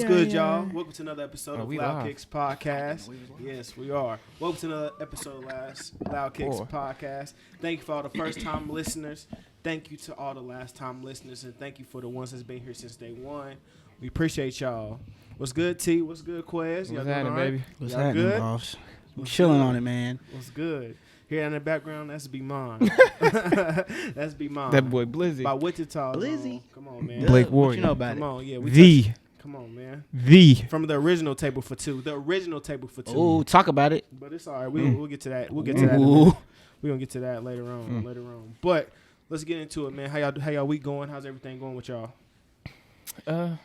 What's good, y'all? Welcome to another episode of Loudkicks Podcast. Yes, we are. Welcome to another episode of Loudkicks Podcast. Thank you for all the first-time listeners. Thank you to all the last-time listeners, and thank you for the ones that's been here since day one. We appreciate y'all. What's good, T? What's good, Quez? What's happening, baby? What's happening, boss? I'm chilling on it, man. What's good? Here in the background, that's Be Mine. That's Be Mine. That boy Blizzy. By Wichita. Blizzy. Come on, man. Blake Warrior. What you know about Come on, yeah. Come on, man. From the original Table for Two. The original Table for Two. Oh, talk about it. But it's all right. We'll get to that. We'll get to that. We're going to get to that later on. But let's get into it, man. How y'all week going? How's everything going with y'all? I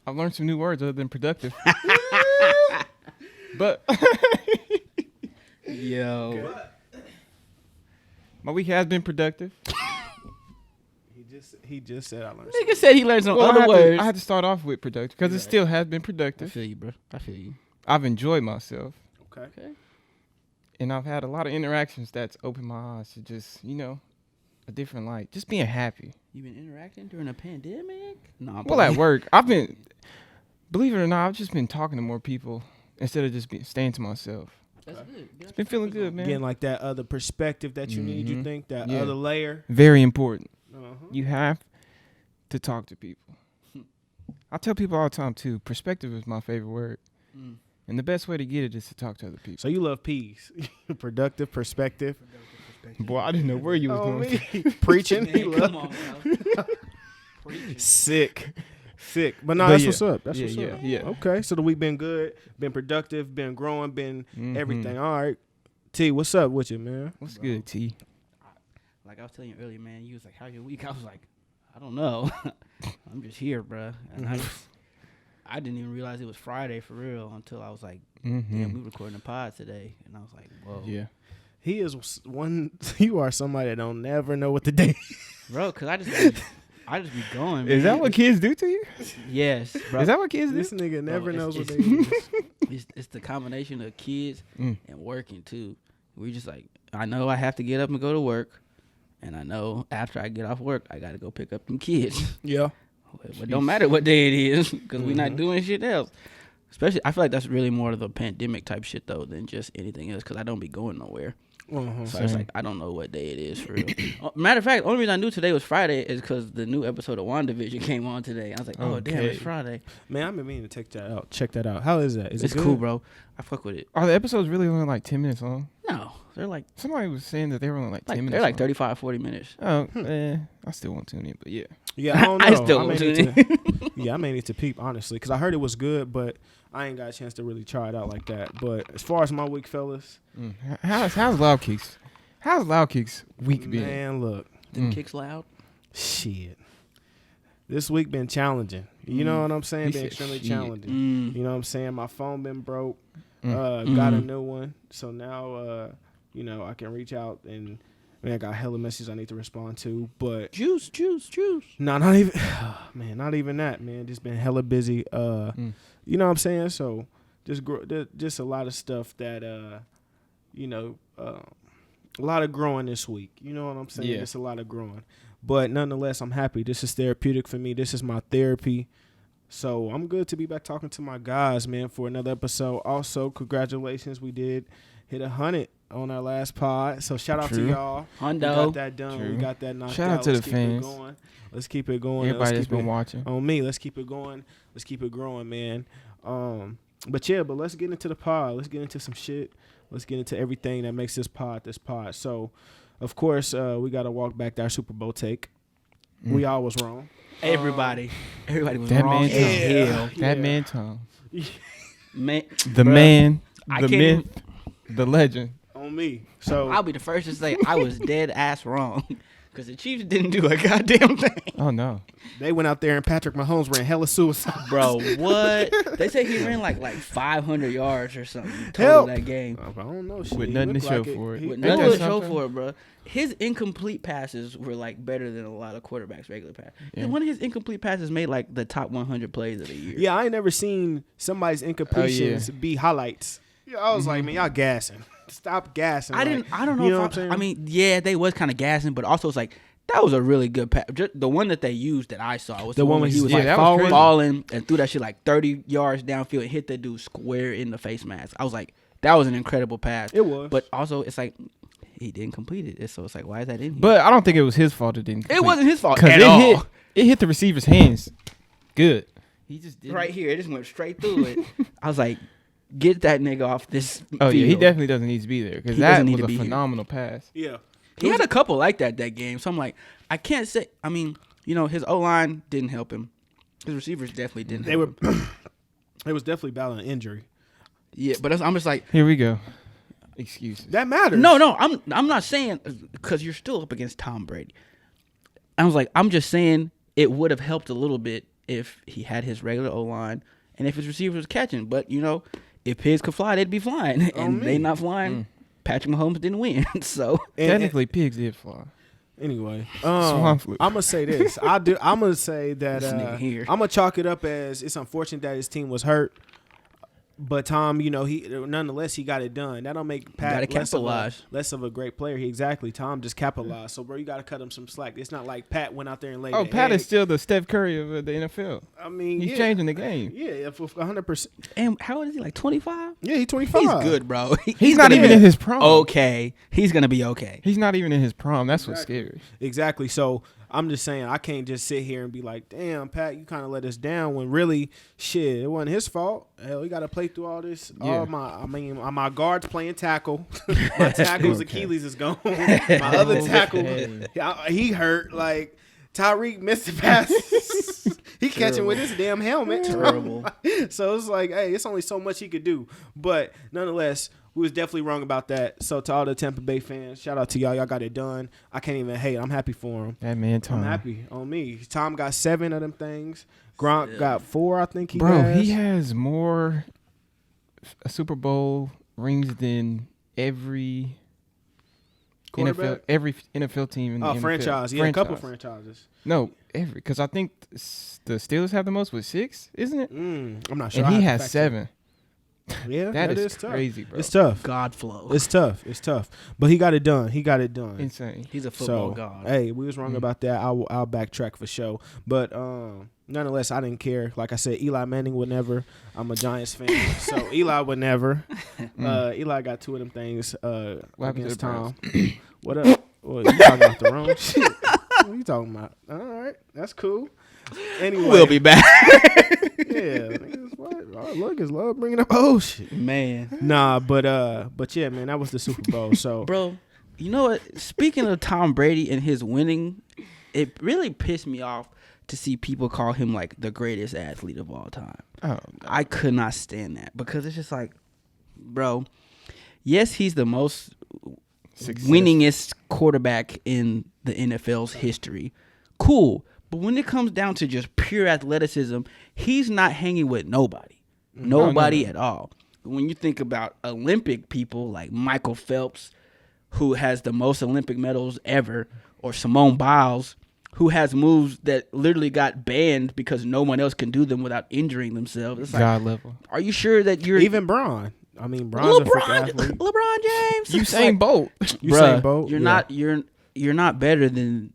learned some new words other than productive. But yo, my week has been productive. He just said I learned. Nigga said he learned some other words. I had to start off with productive because it still has been productive. I feel you, bro. I feel you. I've enjoyed myself. Okay. And I've had a lot of interactions that's opened my eyes to just, a different light. Just being happy. You been interacting during a pandemic? No. Well, at work, believe it or not, I've just been talking to more people instead of just staying to myself. That's good. It's been feeling good, man. Getting like that other perspective that you need, you think, that other layer. Very important. Uh-huh. You have to talk to people. I tell people all the time, too, perspective is my favorite word. And the best way to get it is to talk to other people. So you love peace. Productive perspective. Boy, I didn't know where you was going. Preaching. Man, come on, bro. Sick. But no, that's what's up. That's what's up. Yeah. Okay, so the week been good, been productive, been growing, been everything. All right. T, what's up with you, man? What's good, T? Like I was telling you earlier, man, you was like, how's your week? I was like, I don't know. I'm just here, bro. And I didn't even realize it was Friday for real until I was like, damn, we recording a pod today. And I was like, whoa. Yeah. He is one, you are somebody that don't never know what the day is. Bro, because I just be going, man. Is that what kids do to you? Yes, bro. Is that what kids do? This nigga never knows what day is. It's the combination of kids and working, too. We just like, I know I have to get up and go to work. And I know after I get off work, I got to go pick up them kids. Yeah. But don't matter what day it is because we're not doing shit else. Especially, I feel like that's really more of the pandemic type shit, though, than just anything else because I don't be going nowhere. So it's like, I don't know what day it is for real. Matter of fact, the only reason I knew today was Friday is because the new episode of WandaVision came on today. I was like, oh, damn, it's Friday. Man, I've been meaning to check that out. How is that? Is it's it good? cool, bro. I fuck with it. Are the episodes really only like 10 minutes long? No, they're like... Somebody was saying that they were only like 10 minutes They're like long. 35, 40 minutes. Oh, I still won't tune in, but yeah. Yeah, I don't know. I still won't tune in. I may need to peep, honestly, because I heard it was good, but I ain't got a chance to really try it out like that. But as far as my week, fellas. How's Loudkicks? How's Loudkicks week been? Man, look. Them kicks loud. Shit. This week been challenging. You know what I'm saying? Been extremely challenging. You know what I'm saying? My phone been broke. Got a new one. So now, I can reach out and I got hella messages I need to respond to. But Juice. No, not even. Man, not even that, man. Just been hella busy. You know what I'm saying? So just a lot of stuff that, a lot of growing this week. You know what I'm saying? It's a lot of growing. But nonetheless, I'm happy. This is therapeutic for me. This is my therapy. So I'm good to be back talking to my guys, man, for another episode. Also, congratulations. We did hit 100 on our last pod. So shout out to y'all. Hundo. We got that done. True. We got that knocked out. Shout out to the fans. Let's keep it going. Everybody that's been watching. On me. Let's keep it going. Let's keep it growing, man. But let's get into the pod. Let's get into some shit. Let's get into everything that makes this pod. So, of course, we got to walk back to our Super Bowl take. We all was wrong. Everybody was that wrong man as hell. That man Tom. Man, The man, the myth, the legend. On me. So I'll be the first to say I was dead ass wrong. Because the Chiefs didn't do a goddamn thing. Oh, no. they went out there and Patrick Mahomes ran hella suicide. Bro, what? They say he ran like 500 yards or something total that game. I don't know. Shit. With nothing to show for it. With nothing to show for it, bro. His incomplete passes were like better than a lot of quarterbacks' regular passes. Yeah. One of his incomplete passes made like the top 100 plays of the year. Yeah, I ain't never seen somebody's incompletions be highlights. Yeah, I was like, man, y'all gassing. Stop gassing. I don't know. You know what I'm saying? I mean, yeah, they was kind of gassing, but also it's like That was a really good pass. The one that they used that I saw was The one where when he was yeah, like that was falling and threw that shit like 30 yards downfield and hit that dude square in the face mask. I was like, that was an incredible pass. It was. But also, it's like, he didn't complete it. So it's like, why is that in here? But I don't think it was his fault it didn't complete. It wasn't his fault Because at all. It hit the receiver's hands. Good. He just did Right here. It just went straight through it. I was like, get that nigga off this Oh, field. yeah. He definitely doesn't need to be there because He that doesn't need was to a be here. phenomenal pass. Yeah. He had a couple like that game. So I'm like, I can't say. I mean, you know, his O-line didn't help him. His receivers definitely didn't help him. It was definitely battling injury. Yeah, but I'm just like, Here we go. Excuses. That matters. no, I'm not saying because you're still up against Tom Brady. I was like, I'm just saying it would have helped a little bit if he had his regular O-line and if his receiver was catching. But, you know, if pigs could fly, they'd be flying. And they not flying. Patrick Mahomes didn't win. So Technically, pigs did fly. Anyway, Swamp flu. I'm gonna say this. I'm gonna say that This nigga here. I'm gonna chalk it up as it's unfortunate that his team was hurt. But Tom, you know, he nonetheless he got it done. That don't make Pat gotta capitalize. less of a great player. Exactly. Tom just capitalized. So bro, you gotta cut him some slack. It's not like Pat went out there and laid. Oh, the Pat egg. is still the Steph Curry of the NFL. I mean, He's yeah. changing the game. Yeah, for 100%. and how old is he? Like 25? Yeah, he's 25. He's good, bro. He's not even in his prime. okay. He's gonna be okay. He's not even in his prime. That's what's scary. Exactly. So I'm just saying I can't just sit here and be like, damn, Pat, you kind of let us down when really, shit, it wasn't his fault. Hell, we got to play through all this. Yeah. My guard's playing tackle. My tackle's Achilles is gone. My other tackle, he hurt. Like, Tyreek missed the pass. He catching with his damn helmet. Terrible. So it's like, hey, it's only so much he could do. But nonetheless, we was definitely wrong about that. So to all the Tampa Bay fans, shout out to y'all. Y'all got it done. I can't even hate. I'm happy for him. That man, Tom. I'm happy on me. Tom got 7 of them things. Gronk got 4, I think he has more Super Bowl rings than every NFL team in the NFL. Franchise. Yeah, a couple franchises. No, every. Because I think the Steelers have the most with 6, isn't it? I'm not sure. And he has 7. Yeah, that is tough. crazy, bro. It's tough. God flow. It's tough. But he got it done. Insane. He's a football god. Hey, we was wrong about that. I'll backtrack for sure. But nonetheless, I didn't care. Like I said, Eli Manning would never. I'm a Giants fan, so Eli would never. Eli got 2 of them things against Tom. What up? What, you talking about the wrong shit? What are you talking about? All right, that's cool. Anyway, We'll be back. Yeah, what? Oh, look, it's love bringing up shit. Man. Nah, but yeah, man, that was the Super Bowl. So, Bro, you know what? Speaking of Tom Brady and his winning, it really pissed me off to see people call him like the greatest athlete of all time. Oh, no. I could not stand that because it's just like, bro, yes, he's the most winningest quarterback in the NFL's history. Cool. But when it comes down to just pure athleticism, he's not hanging with nobody. Nobody at all. When you think about Olympic people like Michael Phelps, who has the most Olympic medals ever, or Simone Biles, who has moves that literally got banned because no one else can do them without injuring themselves. It's like, God level. are you sure that you're even Braun? I mean, Braun's a freak athlete. LeBron James, Usain Bolt. Usain Bolt. You're not better than.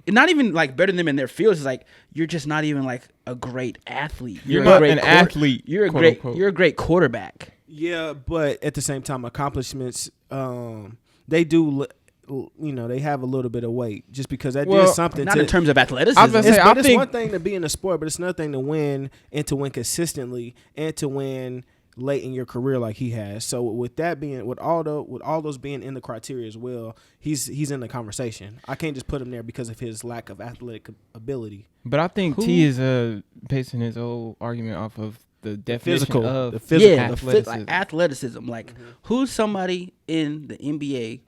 Not even like better than them in their fields. It's like you're just not even like a great athlete. You're not an athlete. You're a great quarterback. Yeah, but at the same time, accomplishments they do. They have a little bit of weight just because that did something. Not in terms of athleticism. I was gonna say, it's one thing to be in a sport, but it's another thing to win and to win consistently and to win late in your career like he has. So with that being, with all those being in the criteria as well, he's in the conversation. I can't just put him there because of his lack of athletic ability. But I think T is basing his whole argument off of the definition of the physical athleticism. Athleticism. Like who's somebody in the NBA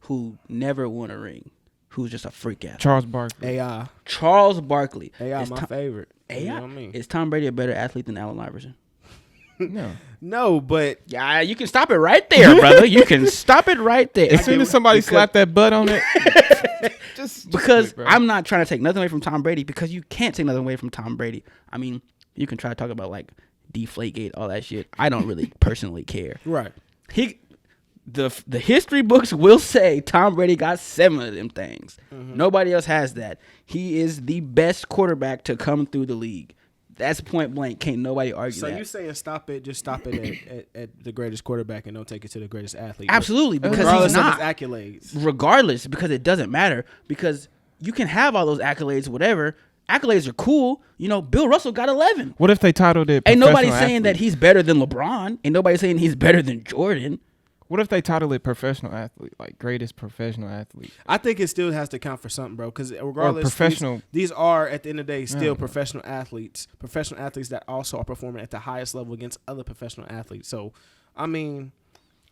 who never won a ring, who's just a freak athlete? Charles Barkley. AI. Charles Barkley. AI, my favorite. AI. You know what I mean? Is Tom Brady a better athlete than Allen Iverson? No, but yeah, you can stop it right there, brother. You can stop it right there. As soon as somebody slapped that butt on it, just because bro. I'm not trying to take nothing away from Tom Brady, because you can't take nothing away from Tom Brady. I mean, you can try to talk about like Deflategate, all that shit. I don't really personally care. Right. the history books will say Tom Brady got 7 of them things. Mm-hmm. Nobody else has that. He is the best quarterback to come through the league. That's point blank. Can't nobody argue that. So you're saying stop it, just stop it at the greatest quarterback and don't take it to the greatest athlete. Absolutely, because regardless he's not. Of his accolades. Regardless, because it doesn't matter. Because you can have all those accolades, whatever. Accolades are cool. You know, Bill Russell got 11. What if they titled it Ain't nobody saying athlete? that he's better than LeBron. Ain't nobody saying he's better than Jordan. What if they title it professional athlete, like greatest professional athlete? I think it still has to count for something, bro. Because regardless, professional. These are at the end of the day still professional athletes that also are performing at the highest level against other professional athletes. So, I mean,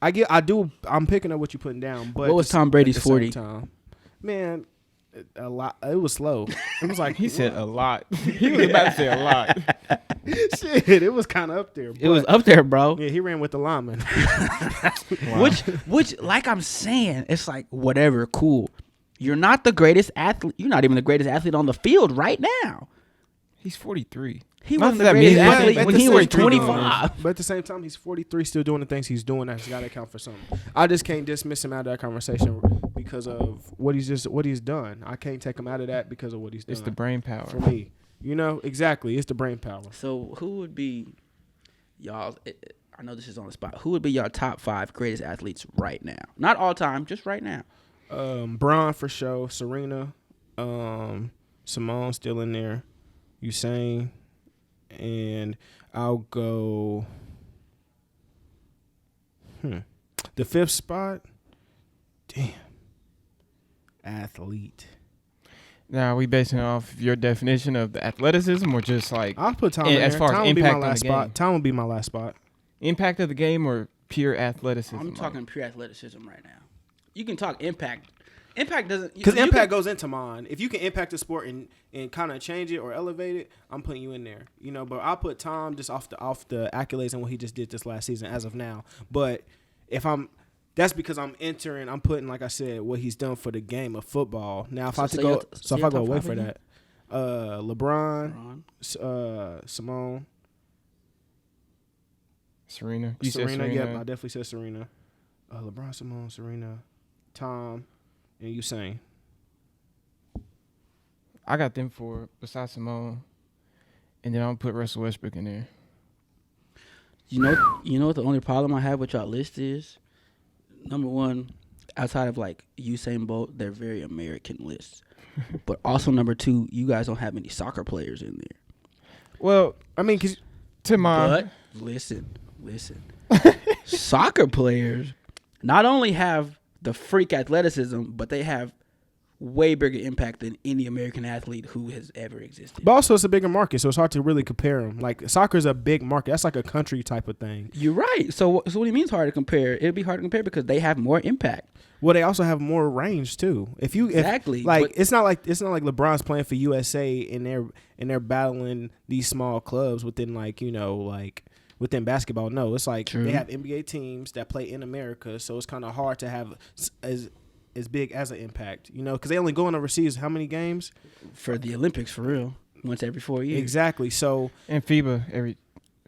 I'm picking up what you're putting down. But what was Tom Brady's 40? Man, a lot. It was slow. It was like he said a lot. He was about to say a lot. Shit, it was kind of up there. It was up there, bro. Yeah, he ran with the lineman. Wow. Which, like I'm saying, it's like whatever, cool. You're not the greatest athlete. You're not even the greatest athlete on the field right now. He's 43. He wasn't the greatest athlete when he was 25. But at the same time, he's 43, still doing the things he's doing. That's got to count for something. I just can't dismiss him out of that conversation because of what he's done. I can't take him out of that because of what he's done. It's the brain power for me. You know, exactly. It's the brain power. So who would be y'all? I know this is on the spot. Who would be your top 5 greatest athletes right now? Not all time, just right now. Braun for sure. Serena, Simone still in there. Usain, and I'll go. The 5th spot. Damn. Athlete. Now, are we basing it off your definition of the athleticism or just like I'll put Tom in there. As far Tom as impact on the spot. game? Tom would be my last spot. Impact of the game or pure athleticism? I'm talking pure athleticism right now. You can talk impact. Impact doesn't... Because impact goes into mine. If you can impact the sport and kind of change it or elevate it, I'm putting you in there. You know, but I'll put Tom just off the accolades and what he just did this last season as of now. But that's because I'm putting, like I said, what he's done for the game of football. Now, if I go away for that, LeBron, Simone, Serena. Serena, yep, I definitely said Serena. LeBron, Simone, Serena, Tom, and Usain. I got them 4 besides Simone, and then I'll put Russell Westbrook in there. You know what the only problem I have with y'all list is? Number 1, outside of like Usain Bolt, they're very American lists. But also number 2, you guys don't have any soccer players in there. Well, I mean, But listen. Soccer players not only have the freak athleticism, but they have way bigger impact than any American athlete who has ever existed. But also, it's a bigger market, so it's hard to really compare them. Like, soccer is a big market. That's like a country type of thing. You're right. So what do you mean it's hard to compare? It'd be hard to compare because they have more impact. Well, they also have more range too. Exactly. It's not like LeBron's playing for USA and they're battling these small clubs within within basketball. No, it's like They have NBA teams that play in America, so it's kind of hard to have as big as an impact, you know, because they only go in overseas how many games? For the Olympics, for real. Once every 4 years. Exactly. So and FIBA every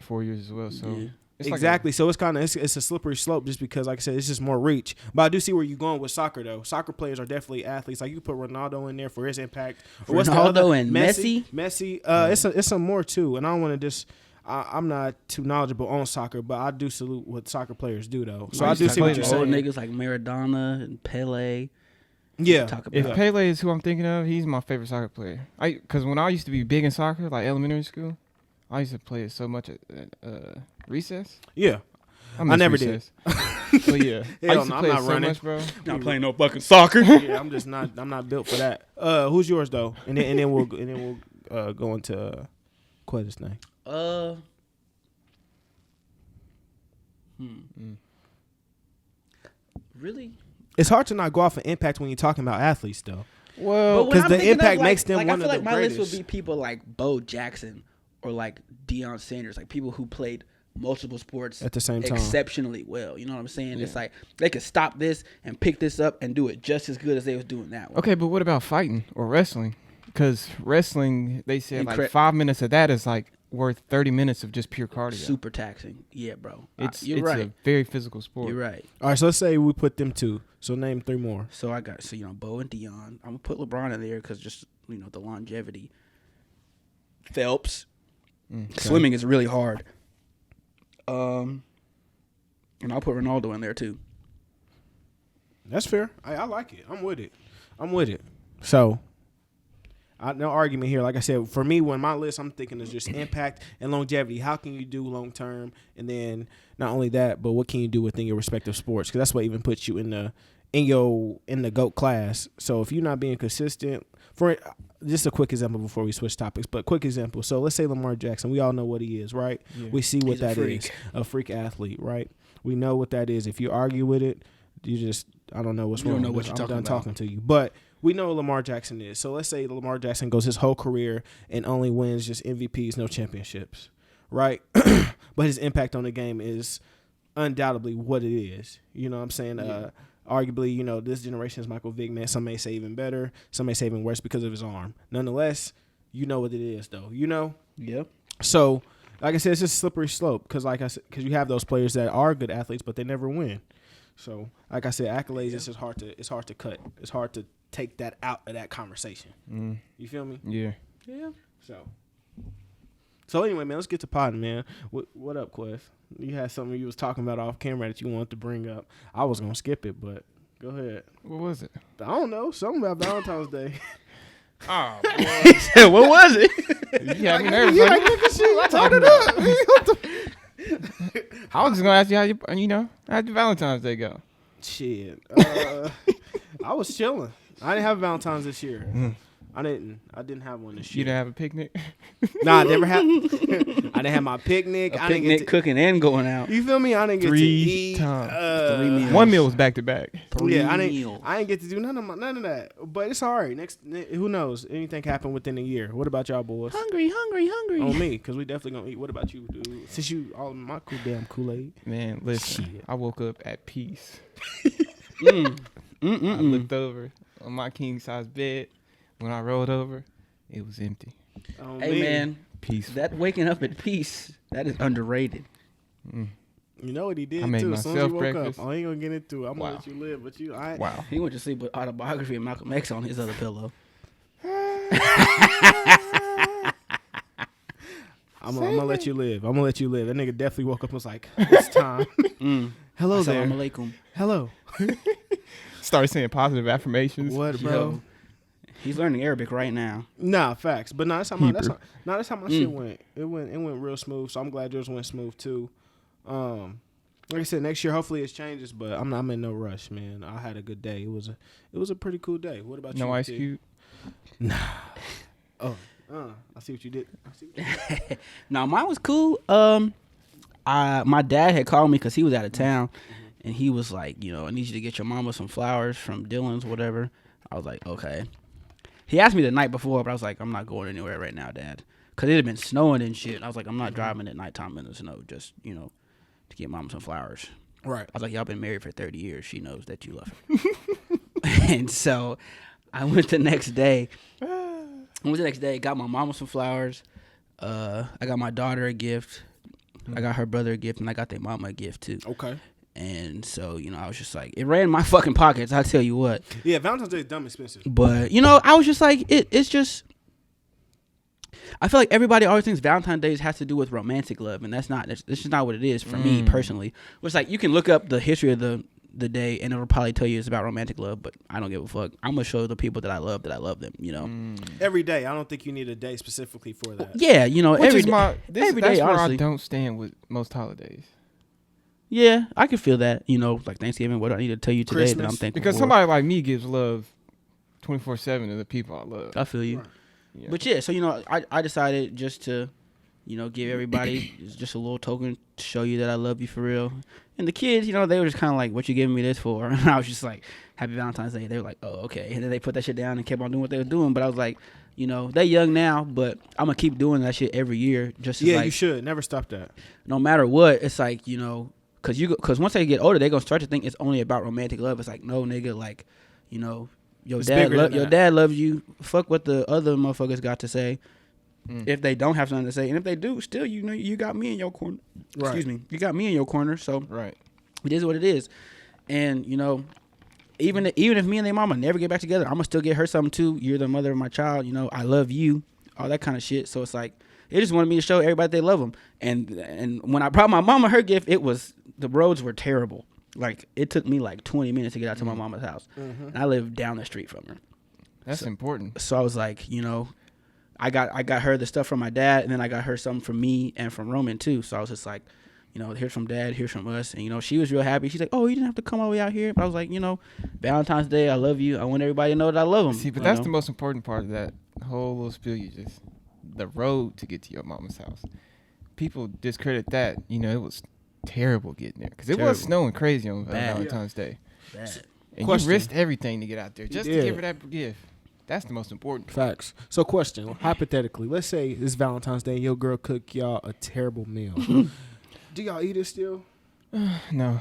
4 years as well. So yeah. Exactly. So it's kind of it's a slippery slope just because, like I said, it's just more reach. But I do see where you're going with soccer, though. Soccer players are definitely athletes. Like you put Ronaldo in there for his impact. Or what's Ronaldo and Messi? Messi. It's some more too. And I don't want to just. I'm not too knowledgeable on soccer, but I do salute what soccer players do, though. So I do see what you're saying. Old niggas like Maradona and Pele. Yeah. If Pele is who I'm thinking of, he's my favorite soccer player. Because when I used to be big in soccer, like elementary school, I used to play it so much at recess. Yeah. I never recess. Did. So yeah, I used to play I'm not running, much, bro. Not playing no fucking soccer. Yeah, I'm not built for that. Who's yours though? And then we'll go into Quez's thing. Really? It's hard to not go off an impact when you're talking about athletes, though. Well, because the impact makes them one of the greatest. I feel like my list would be people like Bo Jackson or like Deion Sanders, like people who played multiple sports at the same time exceptionally well. You know what I'm saying? Yeah. It's like they could stop this and pick this up and do it just as good as they was doing that one. Okay, but what about fighting or wrestling? Because wrestling, they said like 5 minutes of that is like worth 30 minutes of just pure cardio. Super taxing. Yeah, bro. It's right. a very physical sport. You're right. All right, so let's say we put them 2. So name 3 more. So I got Bo and Dion. I'm gonna put LeBron in there because just the longevity. Phelps. Okay. Swimming is really hard. And I'll put Ronaldo in there too. That's fair. I like it. I'm with it. So, no argument here. Like I said, for me, when my list, I'm thinking is just impact and longevity. How can you do long term? And then not only that, but what can you do within your respective sports? Because that's what even puts you in the GOAT class. So if you're not being consistent, for just a quick example before we switch topics, but quick example. So let's say Lamar Jackson. We all know what he is, right? Yeah. We see what that is. A freak athlete, right? We know what that is. If you argue with it, you just, I don't know what's wrong. You don't know what you're talking about. I'm done talking to you. But we know what Lamar Jackson is. So let's say Lamar Jackson goes his whole career and only wins just MVPs, no championships, right? But his impact on the game is undoubtedly what it is. You know what I'm saying? Yeah. Arguably, this generation's Michael Vick, man. Some may say even better. Some may say even worse because of his arm. Nonetheless, you know what it is, though. Yep. So, like I said, it's just a slippery slope because, because you have those players that are good athletes, but they never win. So, like I said, accolades, it's just hard to cut. It's hard to take that out of that conversation. You feel me? Yeah. Yeah. So anyway, man, let's get to potting, man. What up, Quez? You had something you was talking about off camera that you wanted to bring up. I was gonna skip it, but go ahead. What was it? I don't know. Something about Valentine's Day. Oh, boy. What was it? You had me nervous. Yeah, nigga, shit, turn it up. I was just gonna ask you how'd your Valentine's Day go? Shit. I was chilling. I didn't have Valentine's this year. I didn't have one this year. You didn't have a picnic? Nah, I never had. I didn't have my picnic. I didn't get cooking and going out. You feel me? I didn't get to eat. 3 times. 3 meals. One meal was back to back. I didn't get to do none of that. But it's all right. Who knows? Anything happen within a year. What about y'all boys? Hungry. On me, because we definitely gonna eat. What about you, dude? Since you all my damn Kool-Aid. Man, listen. Shit. I woke up at peace. I looked over on my king size bed. When I rolled over, it was empty. Oh, hey, man. Peaceful. That waking up at peace, that is underrated. You know what he did, I made too. As soon as he woke breakfast. up, I ain't going to get into it. I'm going to let you live. But Wow. He went to sleep with autobiography of Malcolm X on his other pillow. I'm going to let you live. That nigga definitely woke up and was like, it's time. Hello there. Assalamu alaikum. Hello. Started saying positive affirmations. What, bro? Yo, he's learning Arabic right now. Nah, facts. But that's how my shit went. It went real smooth. So I'm glad yours went smooth too. Like I said, next year hopefully it changes. But I'm in no rush, man. I had a good day. It was a pretty cool day. What about you? No Ice Cube? Nah. Oh, I see what you did. No, mine was cool. My dad had called me because he was out of town, and he was like, I need you to get your mama some flowers from Dylan's, whatever. I was like, okay. He asked me the night before, but I was like, I'm not going anywhere right now, Dad. Because it had been snowing and shit. I was like, I'm not driving at nighttime in the snow, just, to get mama some flowers. Right. I was like, y'all been married for 30 years. She knows that you love her. And so I went the next day. Got my mama some flowers. I got my daughter a gift. I got her brother a gift, and I got their mama a gift, too. Okay. And so, I was just like, it ran my fucking pockets, I'll tell you what. Yeah, Valentine's Day is dumb expensive. But, I was just like, it's just, I feel like everybody always thinks Valentine's Day has to do with romantic love, and that's just not what it is for me personally. It's like, you can look up the history of the day, and it'll probably tell you it's about romantic love, but I don't give a fuck. I'm going to show the people that I love them, Every day. I don't think you need a day specifically for that. Yeah, every day. That's where honestly, I don't stand with most holidays. Yeah, I can feel that. Like Thanksgiving, what do I need to tell you today Christmas. that I'm thankful because for? Somebody like me gives love 24/7 to the people I love. I feel you. Right. Yeah. But yeah, so I decided just to, give everybody just a little token to show you that I love you for real. And the kids, they were just kind of like, "What you giving me this for?" And I was just like, "Happy Valentine's Day." They were like, "Oh, okay." And then they put that shit down and kept on doing what they were doing. But I was like, they're young now, but I'm gonna keep doing that shit every year. Just you should never stop that. No matter what, it's like Because once they get older, they're going to start to think it's only about romantic love. It's like, no, nigga, like, your dad loves you. Fuck what the other motherfuckers got to say. if they don't have something to say. And if they do, still, you got me in your corner. Right. Excuse me. You got me in your corner. So right. It is what it is. And, even if me and their mama never get back together, I'm going to still get her something too. You're the mother of my child. I love you. All that kind of shit. So it's like, they just wanted me to show everybody they love them. And when I brought my mama her gift, the roads were terrible. Like, it took me like 20 minutes to get out to my mama's house. Mm-hmm. And I live down the street from her. That's important. So I was like, I got her the stuff from my dad, and then I got her something from me and from Roman too. So I was just like, here's from dad, here's from us. And, she was real happy. She's like, oh, you didn't have to come all the way out here. But I was like, Valentine's Day, I love you. I want everybody to know that I love them. See, but that's the most important part of that whole little spiel the road to get to your mama's house. People discredit that. It was terrible getting there. Because it was snowing crazy on Valentine's Day. Bad. And you risked everything to get out there just to give her that gift. That's the most important. Facts. So question, hypothetically, let's say it's Valentine's Day and your girl cook y'all a terrible meal. Do y'all eat it still? No.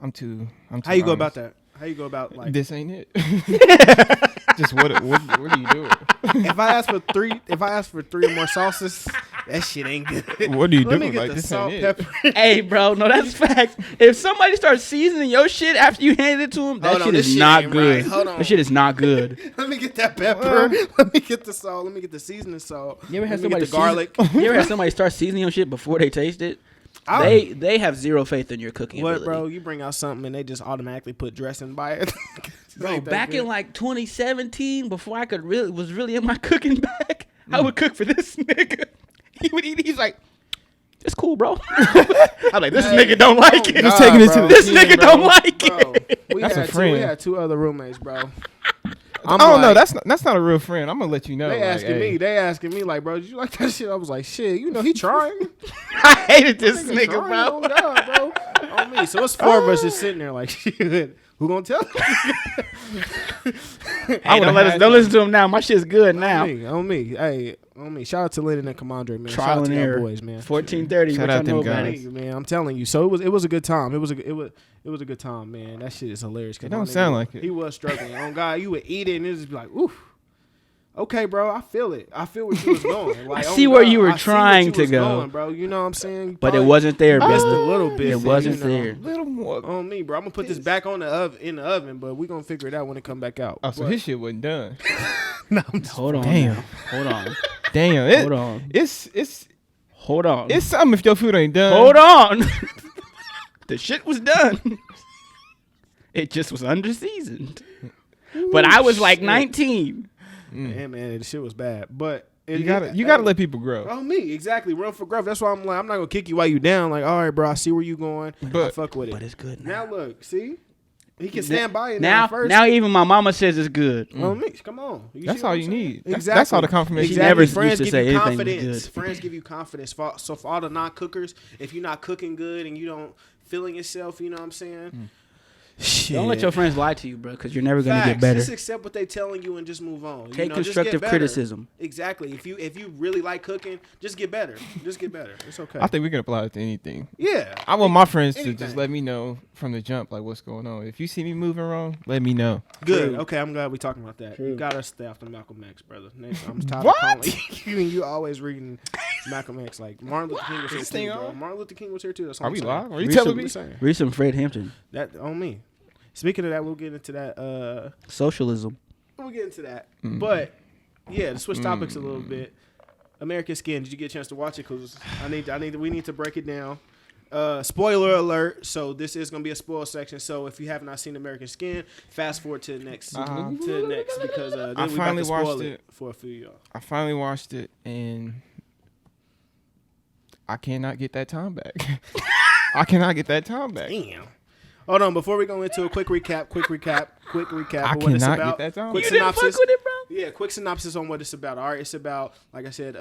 I'm too How you go about that? How you go about like this ain't it? Just what are you doing? If I ask for three or more sauces, that shit ain't good. What are you Let doing? me get Like the this salt, ain't pepper. it. Hey, bro, no, that's facts. If somebody starts seasoning your shit after you handed it to them, that shit is not good. Hold on. That shit is not good. Let me get that pepper. Let me get the salt. Let me get the seasoning salt. You ever had Let me somebody get the garlic? You ever had somebody start seasoning your shit before they taste it? They have zero faith in your cooking ability. Bro? You bring out something and they just automatically put dressing by it. Bro, back in like 2017, before I was really in my cooking bag, I would cook for this nigga. He would eat. He's like, "It's cool, bro." I'm like, "This nigga don't like it." He's taking it to this nigga don't like it. That's a friend. We had two other roommates, bro. No, that's not a real friend. I'm gonna let you know. They asking me like, bro, did you like that shit? I was like, shit, he trying. I hated this nigga, bro. Oh God, bro. On me. So it's four of us just sitting there like, shit. Who gonna tell? Hey, don't listen to him now. My shit's good now. On me. Hey, on me. Shout out to Lenny and Commandre, man. Trial Shout out and to error. boys, man. 1430. Shout out them guys, man. I'm telling you. So it was a good time. It was a good time, man. That shit is hilarious. It don't sound like it. He was struggling. On God, you would eat it and it just be like, oof. Okay, bro, I feel it. I feel where you was going. Like, I see where you were trying to go, going, bro. You know what I'm saying? But it wasn't there, bro. Just a little bit. It wasn't there. A little more on me, bro. I'm gonna put this back on in the oven, but we gonna figure it out when it come back out. Oh, so his shit wasn't done. No, hold on. Damn. Hold on. Damn. Hold on. It's hold on. It's something if your food ain't done. Hold on. The shit was done. It just was under seasoned. But I was like 19. Yeah, man, the shit was bad. But you gotta let people grow. Oh, me, exactly. Room for growth. That's why I'm like, I'm not gonna kick you while you down. Like, all right, bro, I see where you going. But fuck with it. But it's good now. Look, see, he can stand by it now. First. Now even my mama says it's good. Oh, me, come on. That's all you need. Exactly. That's all the confirmation. Exactly. Friends used to give say you anything confidence. was good. Friends give you confidence. So for all the non-cookers, if you're not cooking good and you don't feeling yourself, you know what I'm saying. Shit. Don't let your friends lie to you, bro, because you're never gonna get better. Just accept what they telling you and just move on. Take constructive criticism. Exactly. If you really like cooking, just get better. Just get better. It's okay. I think we can apply it to anything. Yeah. I want my friends to just let me know from the jump, like what's going on. If you see me moving wrong, let me know. Good. True. Okay, I'm glad we're talking about that. True. You gotta stay off the Malcolm X, brother. I'm tired What? of calling you always reading Malcolm X. Like Martin Luther King was here too, bro. Martin Luther King was here too. That's all Are we live? Are you Read telling some- me? Read some Fred Hampton. That on me. Speaking of that, we'll get into that. Socialism. We'll get into that. But yeah, to switch topics a little bit. American Skin. Did you get a chance to watch it? Because we need to break it down. Spoiler alert. So this is gonna be a spoil section. So if you have not seen American Skin, fast forward to the next because then I we finally about to spoil watched it for a few of y'all. I finally watched it and I cannot get that time back. I cannot get that time back. Damn. Hold on, before we go into a quick recap. I of what it's cannot about. get that time. Quick You didn't synopsis. fuck with it, bro? Yeah, quick synopsis on what it's about. All right, it's about, like I said,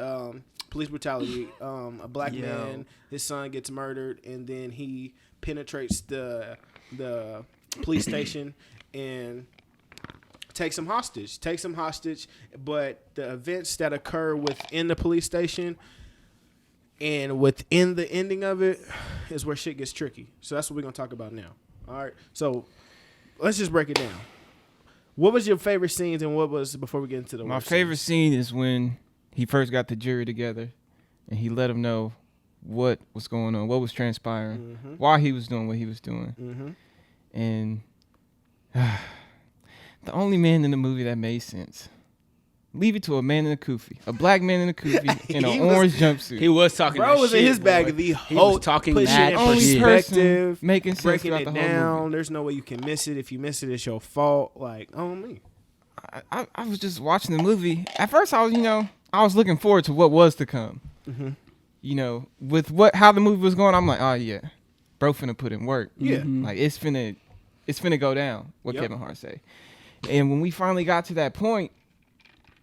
police brutality. A black man, his son gets murdered, and then he penetrates the police station and takes him hostage. But the events that occur within the police station and within the ending of it is where shit gets tricky. So that's what we're gonna talk about now. All right, so let's just break it down. What was your favorite scenes and what was, before we get into the My favorite scene is when he first got the jury together, and he let them know what was going on, what was transpiring, why he was doing what he was doing. And the only man in the movie that made sense. Leave it to a man in a kufi, a black man in a kufi in an orange jumpsuit. He was talking. Bro was in his bag of the whole talking mad perspective, making sense breaking it the down. whole movie. There's no way you can miss it. If you miss it, it's your fault. Like, on me. I was just watching the movie. At first, I was looking forward to what was to come. With how the movie was going, I'm like, oh yeah, bro, finna put in work. Yeah, like it's finna go down. What Kevin Hart say. And when we finally got to that point,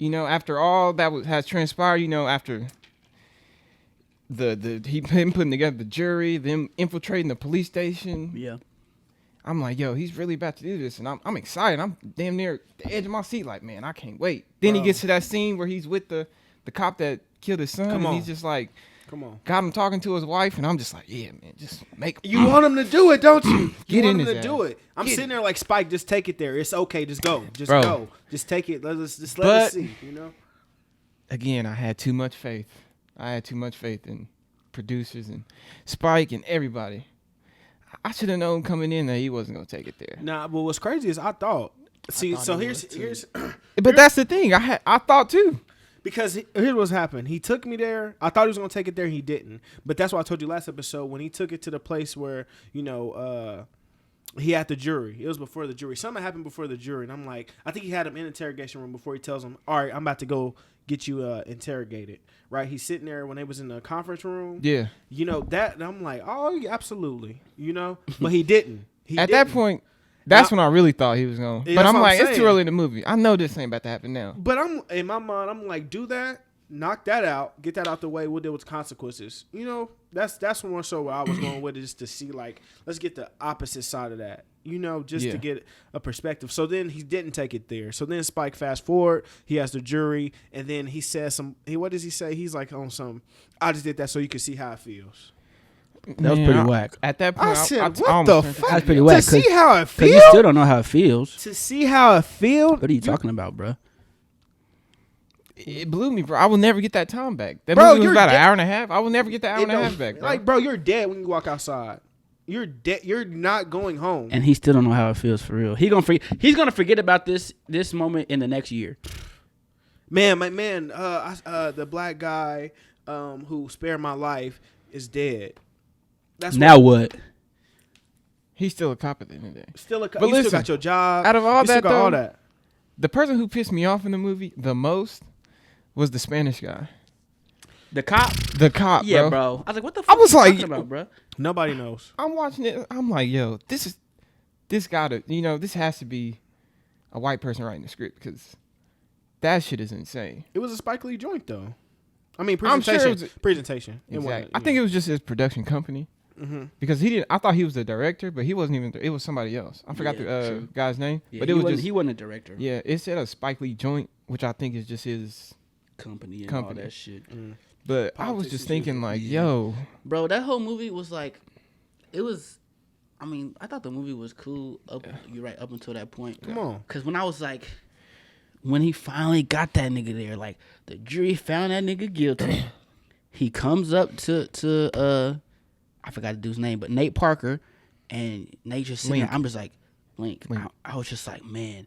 after all that has transpired, after him putting together the jury, them infiltrating the police station. Yeah. I'm like, yo, he's really about to do this, and I'm excited. I'm damn near the edge of my seat, like, man, I can't wait. Then he gets to that scene where he's with the cop that killed his son, and he's just like, come on, got him talking to his wife, and I'm just like, yeah, man, just make. You want him to do it, don't you? Get you in want him his to do it. I'm sitting there like, Spike, just take it there. It's okay, just go, go, just take it. Let us see, Again, I had too much faith. I had too much faith in producers and Spike and everybody. I should have known coming in that he wasn't gonna take it there. Nah, but what's crazy is I thought. See, so here's. But that's the thing. I thought too. Because here's what's happened. He took me there. I thought he was gonna take it there. He didn't. But that's why I told you last episode when he took it to the place where he had the jury. It was before the jury. Something happened before the jury, and I'm like, I think he had him in the interrogation room before he tells him, all right, I'm about to go get you interrogated. Right? He's sitting there when they was in the conference room. Yeah. That. And I'm like, oh, yeah, absolutely. But he didn't. At that point, that's when I really thought he was going. Yeah, but I'm like, it's too early in the movie. I know this ain't about to happen now. But I'm in my mind, I'm like, do that, knock that out, get that out the way. We'll deal with consequences. That's more so where I was going with it, just to see, like, let's get the opposite side of that. To get a perspective. So then he didn't take it there. So then Spike fast forward, he has the jury, and then he says what does he say? He's like on some, I just did that so you can see how it feels. That was pretty whack. At that point, I said, what the fuck? That's pretty whack. To see how it feels? Because you still don't know how it feels. To see how it feels? What are you talking about, bro? It blew me, bro. I will never get that time back. That Bro, movie was you're about an dead. hour and a half. I will never get the hour and a half back, bro. Like, bro, you're dead when you walk outside. You're dead. You're not going home. And he still don't know how it feels for real. He's gonna forget about this moment in the next year. Man, the black guy who spared my life is dead. That's now what? He's still a cop at the end of the day. Still a cop. But You listen, still got your job. out of all you still that, got though, all that. The person who pissed me off in the movie the most was the Spanish guy. The cop? The cop, Yeah, bro. I was like, what the fuck I was are you like, talking about, bro? Nobody knows. I'm watching it. I'm like, yo, this gotta, this has to be a white person writing the script because that shit is insane. It was a Spike Lee joint, though. I mean, presentation. I'm sure presentation. Exactly. I think it was just his production company. Mm-hmm. Because he didn't. I thought he was the director, but he wasn't even. It was somebody else. I forgot the guy's name. Yeah, but he wasn't a director. Yeah, it said a Spike Lee joint, which I think is just his company and all that shit. Mm. But I was just thinking, like, yo, bro, that whole movie was like, it was. I mean, I thought the movie was cool. You're right, up until that point. Come on, because when I was like, when he finally got that nigga there, like the jury found that nigga guilty. He comes up to I forgot the dude's name, but Nate Parker, and Nate just sitting there. I'm just like, Link. I was just like, man,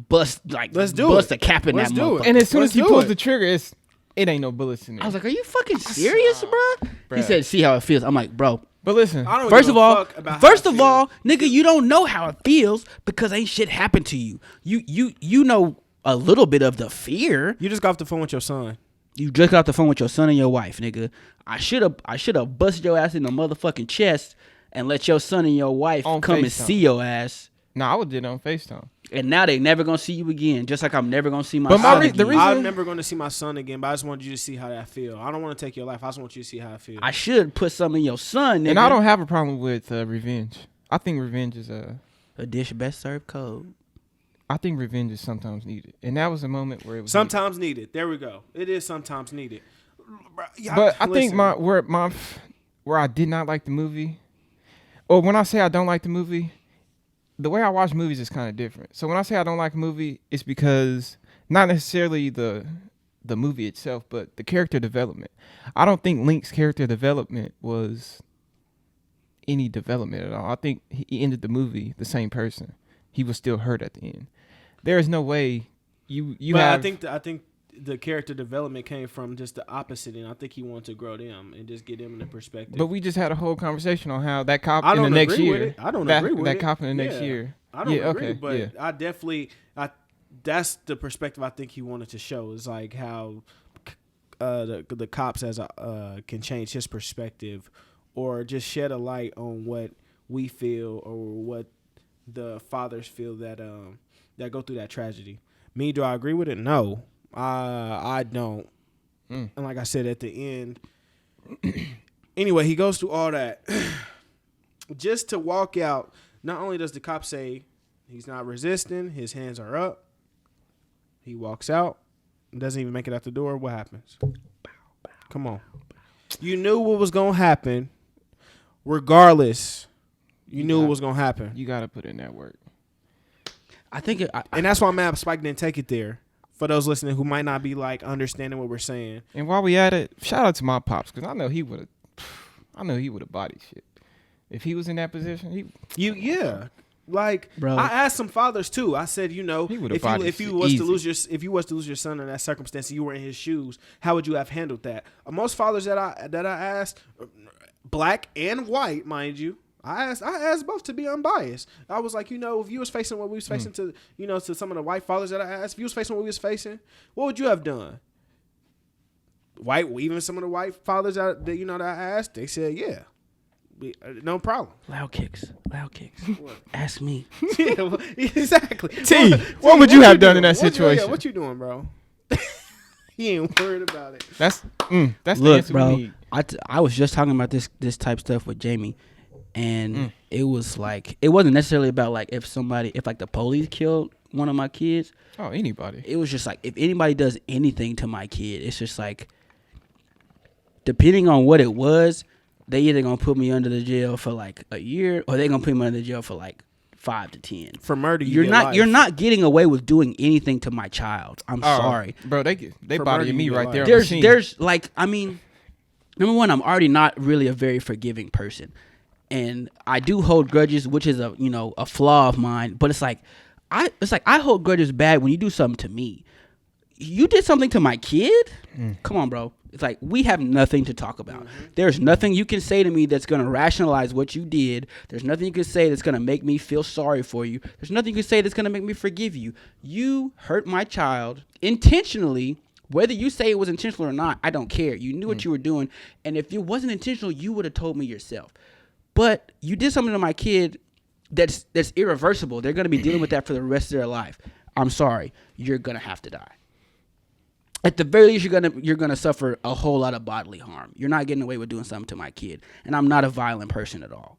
let's do bust it. a cap in Let's that do motherfucker. it. And as soon as he pulls the trigger, it ain't no bullets in there. I was like, are you fucking serious, bro? He said, see how it feels. I'm like, bro. But listen, First of all, nigga, you don't know how it feels because ain't shit happened to you. You know a little bit of the fear. You just got off the phone with your son. You just got off the phone with your son and your wife, nigga. I should have busted your ass in the motherfucking chest and let your son and your wife come and see your ass. I would did it on FaceTime. And now they never gonna see you again. Just like I'm never gonna see my son again. I'm never gonna see my son again, but I just wanted you to see how that feel. I don't want to take your life. I just want you to see how it feels. I should put something in your son, nigga. And I don't have a problem with revenge. I think revenge is a dish best served cold. I think revenge is sometimes needed. And that was a moment where it was sometimes needed. There we go. It is sometimes needed. But I think where I did not like the movie, or when I say I don't like the movie, the way I watch movies is kind of different. So when I say I don't like a movie, it's because not necessarily the the movie itself, but the character development. I don't think Link's character development was any development at all. I think he ended the movie the same person. He was still hurt at the end. There is no way you but have. I think the character development came from just the opposite, and I think he wanted to grow them and just get them in the perspective. But we just had a whole conversation on how that cop I in don't the next agree year. with it. I don't agree with that it. cop in the next year. I don't agree, okay, but I definitely that's the perspective I think he wanted to show, is like how the cops can change his perspective, or just shed a light on what we feel or what the fathers feel that go through that tragedy. Me, do I agree with it? No, I don't. And like I said at the end, anyway, he goes through all that just to walk out. Not only does the cop say he's not resisting, his hands are up, he walks out, doesn't even make it out the door. What happens? Come on. You knew what was going to happen. Regardless, you knew what was going to happen. You got to put in that work. I think and that's why I'm mad Spike didn't take it there. For those listening who might not be like understanding what we're saying. And while we at it, shout out to my pops, because I know he would have bodied shit. If he was in that position, Like, bro. I asked some fathers too. I said, if you was to lose your son in that circumstance, and you were in his shoes, how would you have handled that? Most fathers that I asked, black and white, mind you, I asked both to be unbiased. I was like, if you was facing what we was facing to some of the white fathers that I asked, if you was facing what we was facing, what would you have done? Even some of the white fathers that I asked, they said, yeah. No problem. Loudkicks. Ask me. Yeah, well, exactly. T, what would you have done in that situation? What you doing, bro? He ain't worried about it. That's the answer bro. We need. I was just talking about this type stuff with Jamie, and it was like, it wasn't necessarily about like if like the police killed one of my kids. Oh, anybody. It was just like if anybody does anything to my kid, it's just like, depending on what it was, they either gonna put me under the jail for like a year, or they gonna put me under the jail for like 5 to 10 for murder. You're not getting away with doing anything to my child. I'm sorry, bro. They bodying me right there. There's like, I mean, number one, I'm already not really a very forgiving person, and I do hold grudges, which is a flaw of mine. But it's like I hold grudges bad when you do something to me. You did something to my kid? Come on, bro. It's like, we have nothing to talk about. There's nothing you can say to me that's going to rationalize what you did. There's nothing you can say that's going to make me feel sorry for you. There's nothing you can say that's going to make me forgive you. You hurt my child intentionally. Whether you say it was intentional or not, I don't care. You knew what you were doing. And if it wasn't intentional, you would have told me yourself. But you did something to my kid that's irreversible. They're going to be dealing with that for the rest of their life. I'm sorry. You're going to have to die. At the very least, you're gonna suffer a whole lot of bodily harm. You're not getting away with doing something to my kid, and I'm not a violent person at all.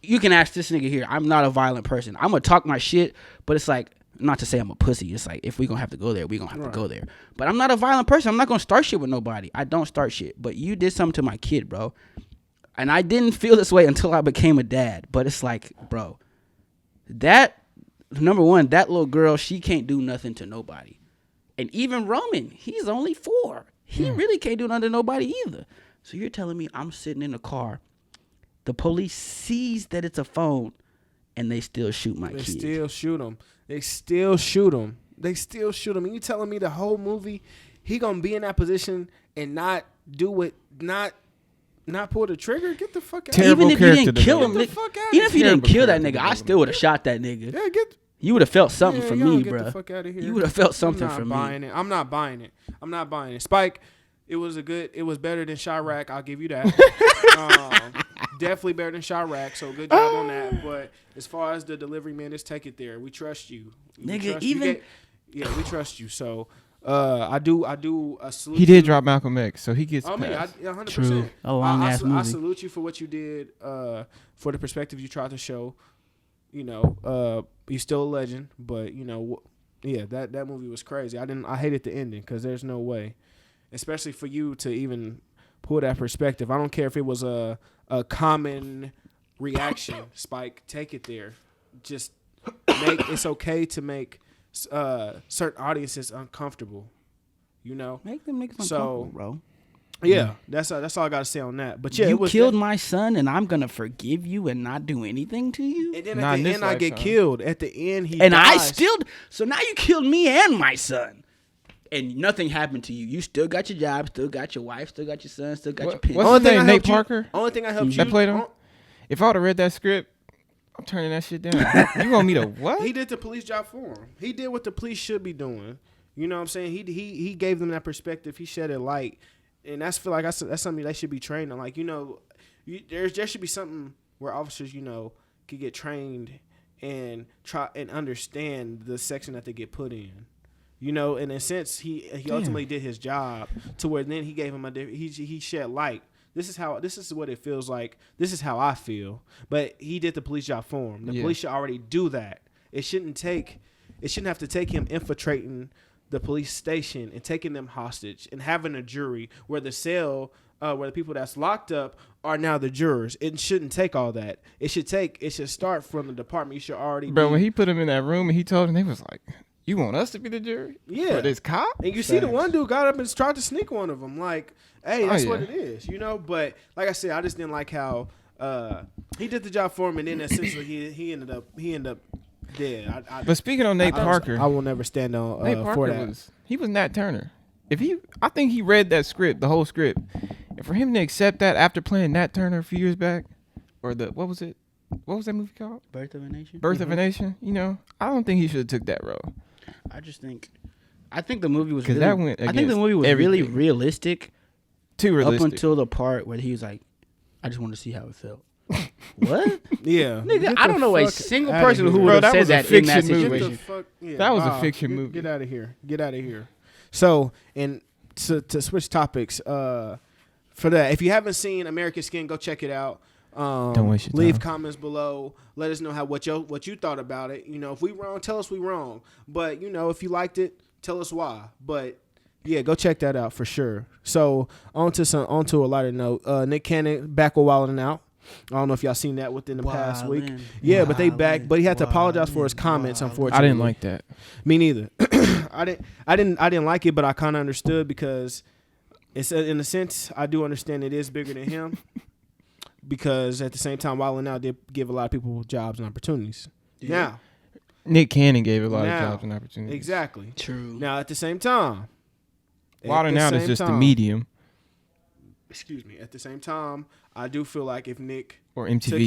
You can ask this nigga here. I'm not a violent person. I'm gonna talk my shit, but it's like, not to say I'm a pussy. It's like, if we gonna have to go there, we gonna have to go there. But I'm not a violent person. I'm not gonna start shit with nobody. I don't start shit. But you did something to my kid, bro, and I didn't feel this way until I became a dad. But it's like, bro, that number one, that little girl, she can't do nothing to nobody. And even Roman, he's only 4. He really can't do nothing to nobody either. So you're telling me I'm sitting in a car, the police sees that it's a phone, and they still shoot my kid. They still shoot him. And you telling me the whole movie, he gonna be in that position and not do it, not pull the trigger? Get the fuck out of here. Even if you didn't kill him, even if you didn't kill that nigga, I still would have shot that nigga. Yeah, you would have felt something from me, bro. Get the fuck out of here. You would have felt something from me. I'm not buying it. Spike, it was better than Chirac. I'll give you that. Definitely better than Chirac. So good job on that. But as far as the delivery, man, just take it there. We trust you, nigga. We trust you. So I do a salute. He did drop Malcolm X, so he gets. 100%. True. A long ass movie. I salute you for what you did. For the perspective you tried to show. He's still a legend, but that movie was crazy. I hated the ending because there's no way, especially for you to even pull that perspective. I don't care if it was a common reaction. Spike, take it there. Just it's okay to make certain audiences uncomfortable. You know, make them niggas uncomfortable, bro. Yeah, that's all I gotta say on that. But yeah, you killed my son, and I'm gonna forgive you and not do anything to you. And then at the end, I get killed. At the end, he and dies. So now you killed me and my son, and nothing happened to you. You still got your job, still got your wife, still got your son, still got your pig. What's his name? Nate Parker. Only thing I helped you. That played him. If I would have read that script, I'm turning that shit down. You want me to what? He did the police job for him. He did what the police should be doing. You know what I'm saying? He gave them that perspective. He shed a light. And that's something they should be trained on. Like, you know, there should be something where officers, you know, could get trained and try and understand the section that they get put in. You know, in a sense, he ultimately did his job to where then he gave him he shed light. This is what it feels like. This is how I feel. But he did the police job for him. The police should already do that. It shouldn't have to take him infiltrating the police station and taking them hostage and having a jury where the cell, where the people that's locked up are now the jurors. It shouldn't take all that. It should start from the department. You should already. Bro, when he put him in that room and he told him, they was like, "You want us to be the jury? Yeah, for this cop?" And you see the one dude got up and tried to sneak one of them. Like, hey, that's what it is, you know. But like I said, I just didn't like how he did the job for him, and then essentially he ended up dead. But speaking on Nate Parker, I will never stand on Nate Parker for that. He was Nat Turner. I think he read that script, the whole script, and for him to accept that after playing Nat Turner a few years back, or what was it? What was that movie called? Birth of a Nation. Birth of a Nation. You know, I don't think he should have took that role. I think the movie was really, really realistic. Too realistic. Up until the part where he was like, "I just want to see how it felt." What? Yeah, nigga, I don't know a single person who would have said that in that situation. That was a fiction movie. Get out of here. Get out of here. So, and to switch topics, for that, if you haven't seen American Skin, go check it out. Don't waste your time. Leave comments below. Let us know what you thought about it. You know, if we wrong, tell us we wrong. But you know, if you liked it, tell us why. But yeah, go check that out for sure. So onto a lighter note. Nick Cannon back with Wildin' Out. I don't know if y'all seen that within the past week. Yeah, but they back. But he had to apologize for his comments. Unfortunately, I didn't like that. Me neither. I didn't like it, but I kind of understood because it's in a sense I do understand it is bigger than him. Because at the same time, Wildin' Out did give a lot of people jobs and opportunities. Yeah. Now, Nick Cannon gave a lot of jobs and opportunities. Exactly. True. Now at the same time, Wildin' Out is just the medium. Excuse me. At the same time, I do feel like if Nick or MTV took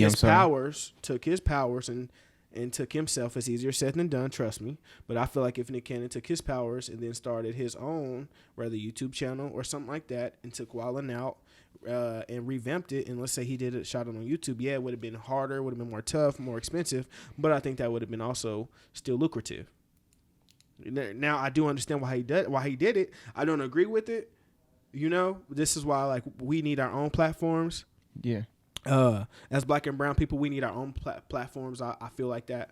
his powers and took himself, it's easier said than done, trust me. But I feel like if Nick Cannon took his powers and then started his own, whether YouTube channel or something like that, and took Wildin' Out and revamped it, and let's say he shot it on YouTube, yeah, it would have been harder, would have been more tough, more expensive, but I think that would have been also still lucrative. Now I do understand why he did it. I don't agree with it. You know, this is why we need our own platforms. Yeah. As black and brown people, we need our own platforms. I feel like that.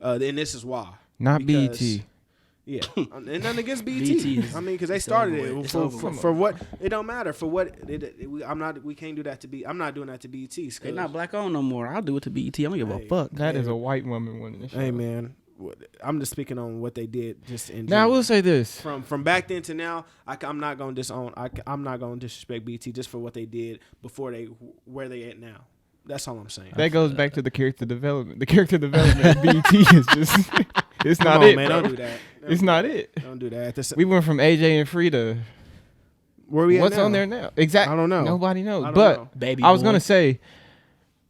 And this is why. Not BET. Yeah. And nothing against BET. I mean, because they started it. For what? It don't matter. For what? We can't do that to BET. I'm not doing that to BET. They're not black owned no more. I'll do it to BET. I don't give a fuck. That is a white woman winning the show. Hey, man. I'm just speaking on what they did. Just in now, I will say this: from back then to now, I'm not going to disown. I'm not going to disrespect BT just for what they did before where they at now. That's all I'm saying. That goes back to the character development. The character development of BT is just it's not it, man. bro. Don't do that. It's not it. Don't do that. We went from AJ and Frida. Where we at What's now? on there now? Exactly. I don't know. Nobody knows. Baby I was gonna say.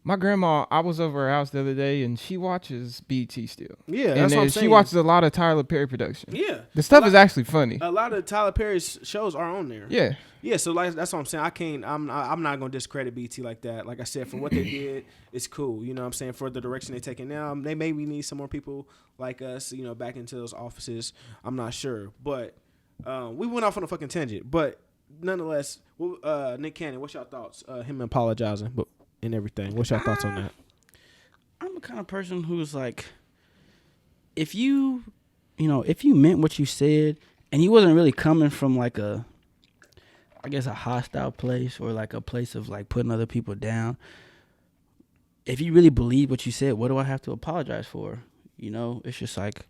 My grandma, I was over her house the other day, and she watches BT still. Yeah, that's what I'm saying. She watches a lot of Tyler Perry production. Yeah. The stuff is actually funny. A lot of Tyler Perry's shows are on there. Yeah. Yeah, so that's what I'm saying. I'm not going to discredit BT like that. Like I said, for what they did, it's cool. You know what I'm saying? For the direction they're taking now, they maybe need some more people like us, you know, back into those offices. I'm not sure. But we went off on a fucking tangent. But nonetheless, Nick Cannon, what's your thoughts? Him apologizing, but... and everything. What's your thoughts on that? I'm the kind of person who's like, if you meant what you said, and you wasn't really coming from like a hostile place or like a place of like putting other people down. If you really believe what you said, what do I have to apologize for? You know, it's just like,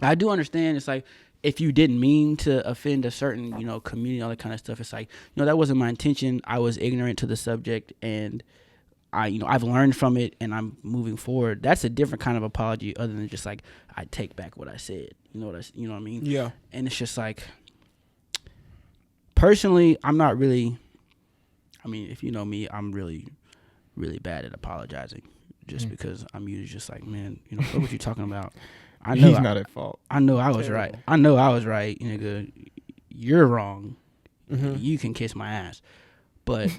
I do understand. It's like if you didn't mean to offend a certain, community, all that kind of stuff, it's like, that wasn't my intention. I was ignorant to the subject, and I've learned from it, and I'm moving forward. That's a different kind of apology, other than just like, I take back what I said. You know what I mean? Yeah. And it's just like, personally, I'm not really. I mean, if you know me, I'm really, really bad at apologizing, just because I'm usually just like, man, what you talking about? I know he's not at fault. I know I was right. I know I was right, nigga. You're wrong. Mm-hmm. You can kiss my ass. But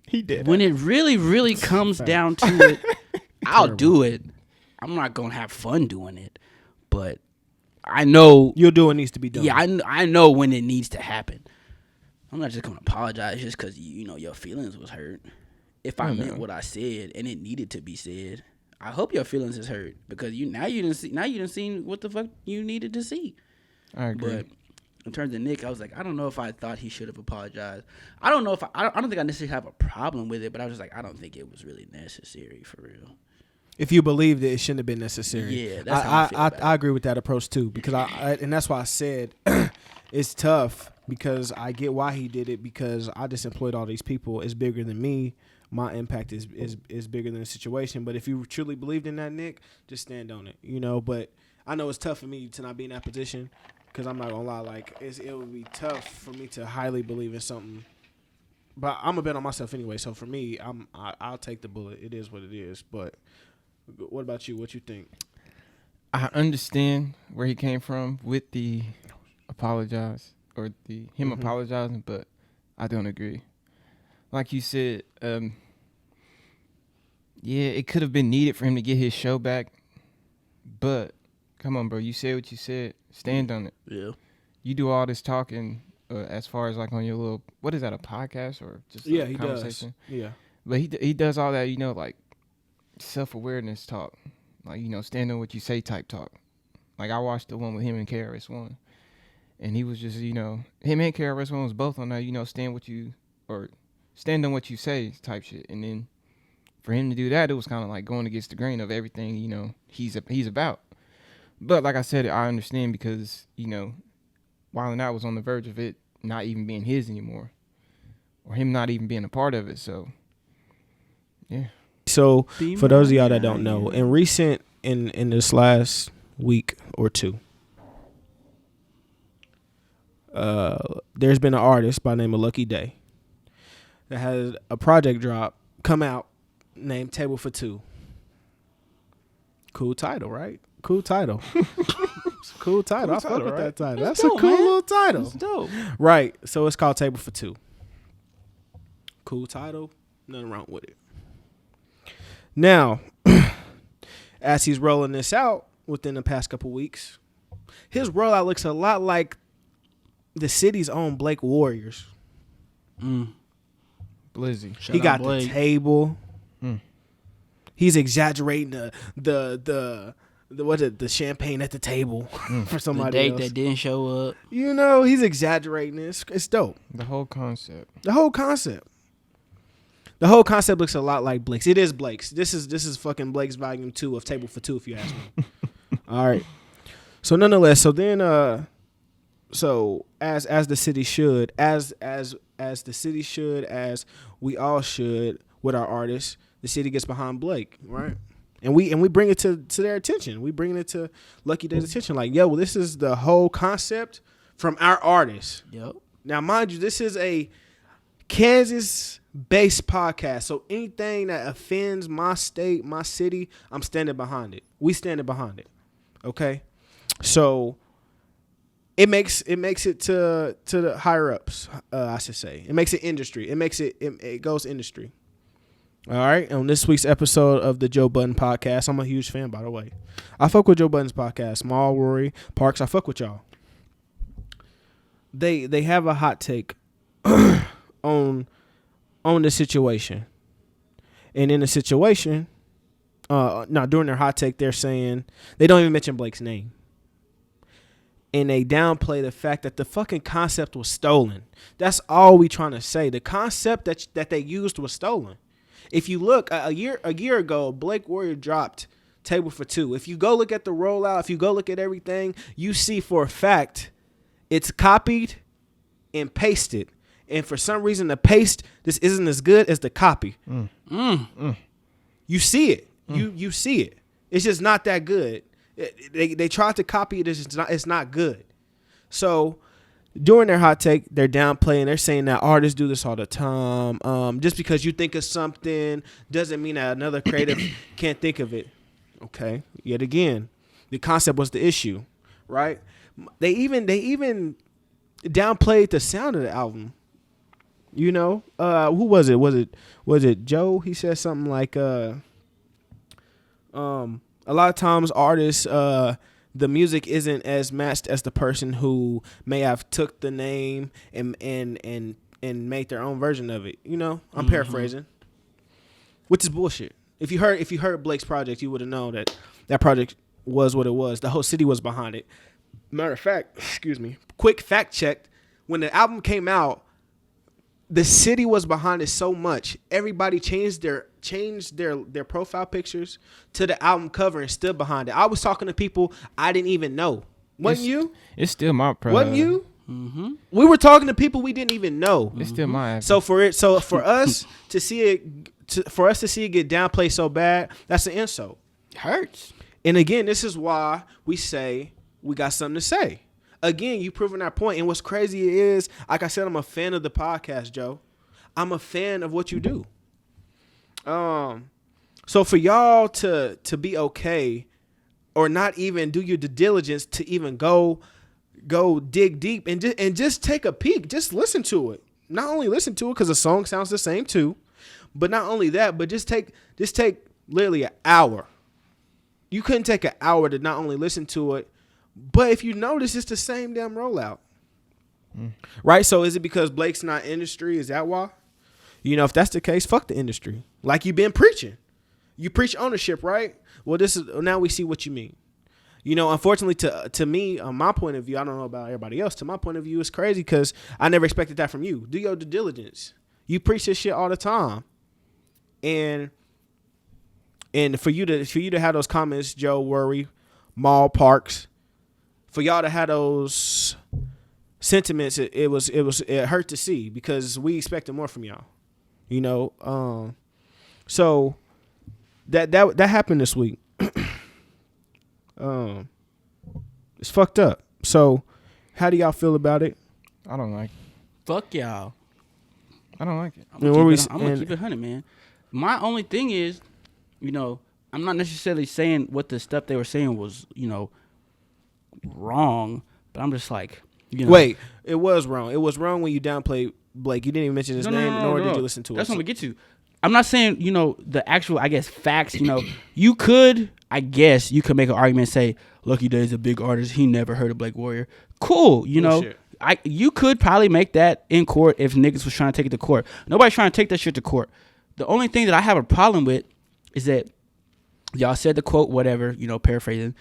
he did. When it really, really comes down to it, I'll do it. I'm not gonna have fun doing it, but I know you'll do what needs to be done. Yeah, I know when it needs to happen. I'm not just gonna apologize just because your feelings was hurt. If I meant what I said and it needed to be said, I hope your feelings is hurt because you didn't see what the fuck you needed to see. I agree. But in terms of Nick, I was like, I don't know if I thought he should have apologized. I don't know if I don't think I necessarily have a problem with it, but I was just like, I don't think it was really necessary for real. If you believe that it shouldn't have been necessary, yeah, that's how I feel about it. I agree with that approach too because and that's why I said it's tough because I get why he did it because I just employed all these people. It's bigger than me. My impact is bigger than the situation. But if you truly believed in that, Nick, just stand on it, But I know it's tough for me to not be in that position because I'm not gonna lie, like it would be tough for me to highly believe in something. But I'm a bet on myself anyway. So for me, I'll take the bullet. It is what it is. But what about you? What you think? I understand where he came from with the apologize or him apologizing, but I don't agree. Like you said, yeah, it could have been needed for him to get his show back, but come on, bro, you said what you said. Stand on it. Yeah. You do all this talking as far as like on your little, what is that, a podcast or just a conversation? Does. Yeah. But he does all that, like self-awareness talk, like, stand on what you say type talk. Like I watched the one with him and KRS-One, and he was just, him and KRS-One was both on that, stand on what you say type shit. And then for him to do that, it was kind of like going against the grain of everything, he's about. But like I said, I understand because, Wild 'N Out was on the verge of it not even being his anymore or him not even being a part of it. So, yeah. So for those of y'all that don't know, in this last week or two, there's been an artist by the name of Lucky Day that had a project come out named Table for Two. Cool title, right? Cool title. Cool title. I fuck with that title. That's dope, a cool little title. That's dope. Right. So it's called Table for Two. Cool title. Nothing wrong with it. Now, as he's rolling this out within the past couple weeks, his rollout looks a lot like the city's own Blake Warriors. Blizzy. He got the table. He's exaggerating the champagne at the table for somebody else. The else. date that didn't show up. He's exaggerating it. It's dope. The whole concept looks a lot like Blake's. It is Blake's. This is fucking Blake's Volume 2 of Table for Two, if you ask me. All right. So nonetheless, so then so as the city should, as the city should, as we all should with our artists, the city gets behind Blake, right? And we bring it to their attention. We bring it to Lucky Day's attention. Like, yo, well, this is the whole concept from our artists. Yep. Now, mind you, this is a Kansas-based podcast. So anything that offends my state, my city, I'm standing behind it. We standing behind it. Okay? So it makes it to the higher ups, I should say. It makes it industry. It goes industry. All right, on this week's episode of the Joe Budden Podcast, I'm a huge fan, by the way. I fuck with Joe Budden's podcast, Small, Rory, Parks. I fuck with y'all. They have a hot take on the situation, and in the situation, during their hot take, they're saying they don't even mention Blake's name, and they downplay the fact that the fucking concept was stolen. That's all we trying to say. The concept that they used was stolen. If you look, a year ago, Blake Warrior dropped table for two. If you go look at the rollout, if you go look at everything, you see for a fact it's copied and pasted. And for some reason, the paste this isn't as good as the copy. You see it. You see it. It's just not that good. They tried to copy it. It's not good. So during their hot take, they're downplaying. They're saying that artists do this all the time. Just because you think of something doesn't mean that another creative can't think of it. Okay. Yet again, the concept was the issue, right? They even downplayed the sound of the album. You know, who was it? Was it Joe? He said something like, a lot of times artists, the music isn't as matched as the person who may have took the name and made their own version of it. You know, I'm paraphrasing, which is bullshit. If you heard Blake's project, you would have known that project was what it was. The whole city was behind it. Matter of fact, excuse me, quick fact check. When the album came out, the city was behind it so much. Everybody changed their profile pictures to the album cover and stood behind it. I was talking to people I didn't even know. Wasn't you? It's still my problem. Wasn't you? Mm-hmm. We were talking to people we didn't even know. It's still my. So for us to see it get downplayed so bad, that's an insult. It hurts. And again, this is why we say we got something to say. Again, you proving our point. And what's crazy is, like I said, I'm a fan of the podcast, Joe. I'm a fan of what you do. So for y'all to be okay or not even do your due diligence to even go dig deep and just take a peek, just listen to it. Not only listen to it because the song sounds the same too, but not only that, but just take literally an hour. You couldn't take an hour to not only listen to it, but if you notice, it's the same damn rollout. Right? So is it because Blake's not industry? Is that why? You know, if that's the case, fuck the industry. Like you've been preaching. You preach ownership, right? Well, now we see what you mean. You know, unfortunately, to me, on my point of view, I don't know about everybody else. To my point of view, it's crazy because I never expected that from you. Do your due diligence. You preach this shit all the time, and for you to have those comments, Joe Worry, Mall Parks, for y'all to have those sentiments, it hurt to see because we expected more from y'all. You know, so that happened this week. It's fucked up. So, how do y'all feel about it? I don't like it. Fuck y'all. I don't like it. I'm gonna keep it 100, man. My only thing is, you know, I'm not necessarily saying what the stuff they were saying was, you know, wrong, but I'm just like, you know. Wait, it was wrong. It was wrong when you downplayed Blake. You didn't even mention his name, nor did you listen to it. That's what I'm gonna get to. I'm not saying, you know, the actual, I guess, facts. You know, you could make an argument and say, Lucky Day is a big artist. He never heard of Blake Warrior. Cool, you know. You could probably make that in court if niggas was trying to take it to court. Nobody's trying to take that shit to court. The only thing that I have a problem with is that y'all said the quote, whatever, you know, paraphrasing.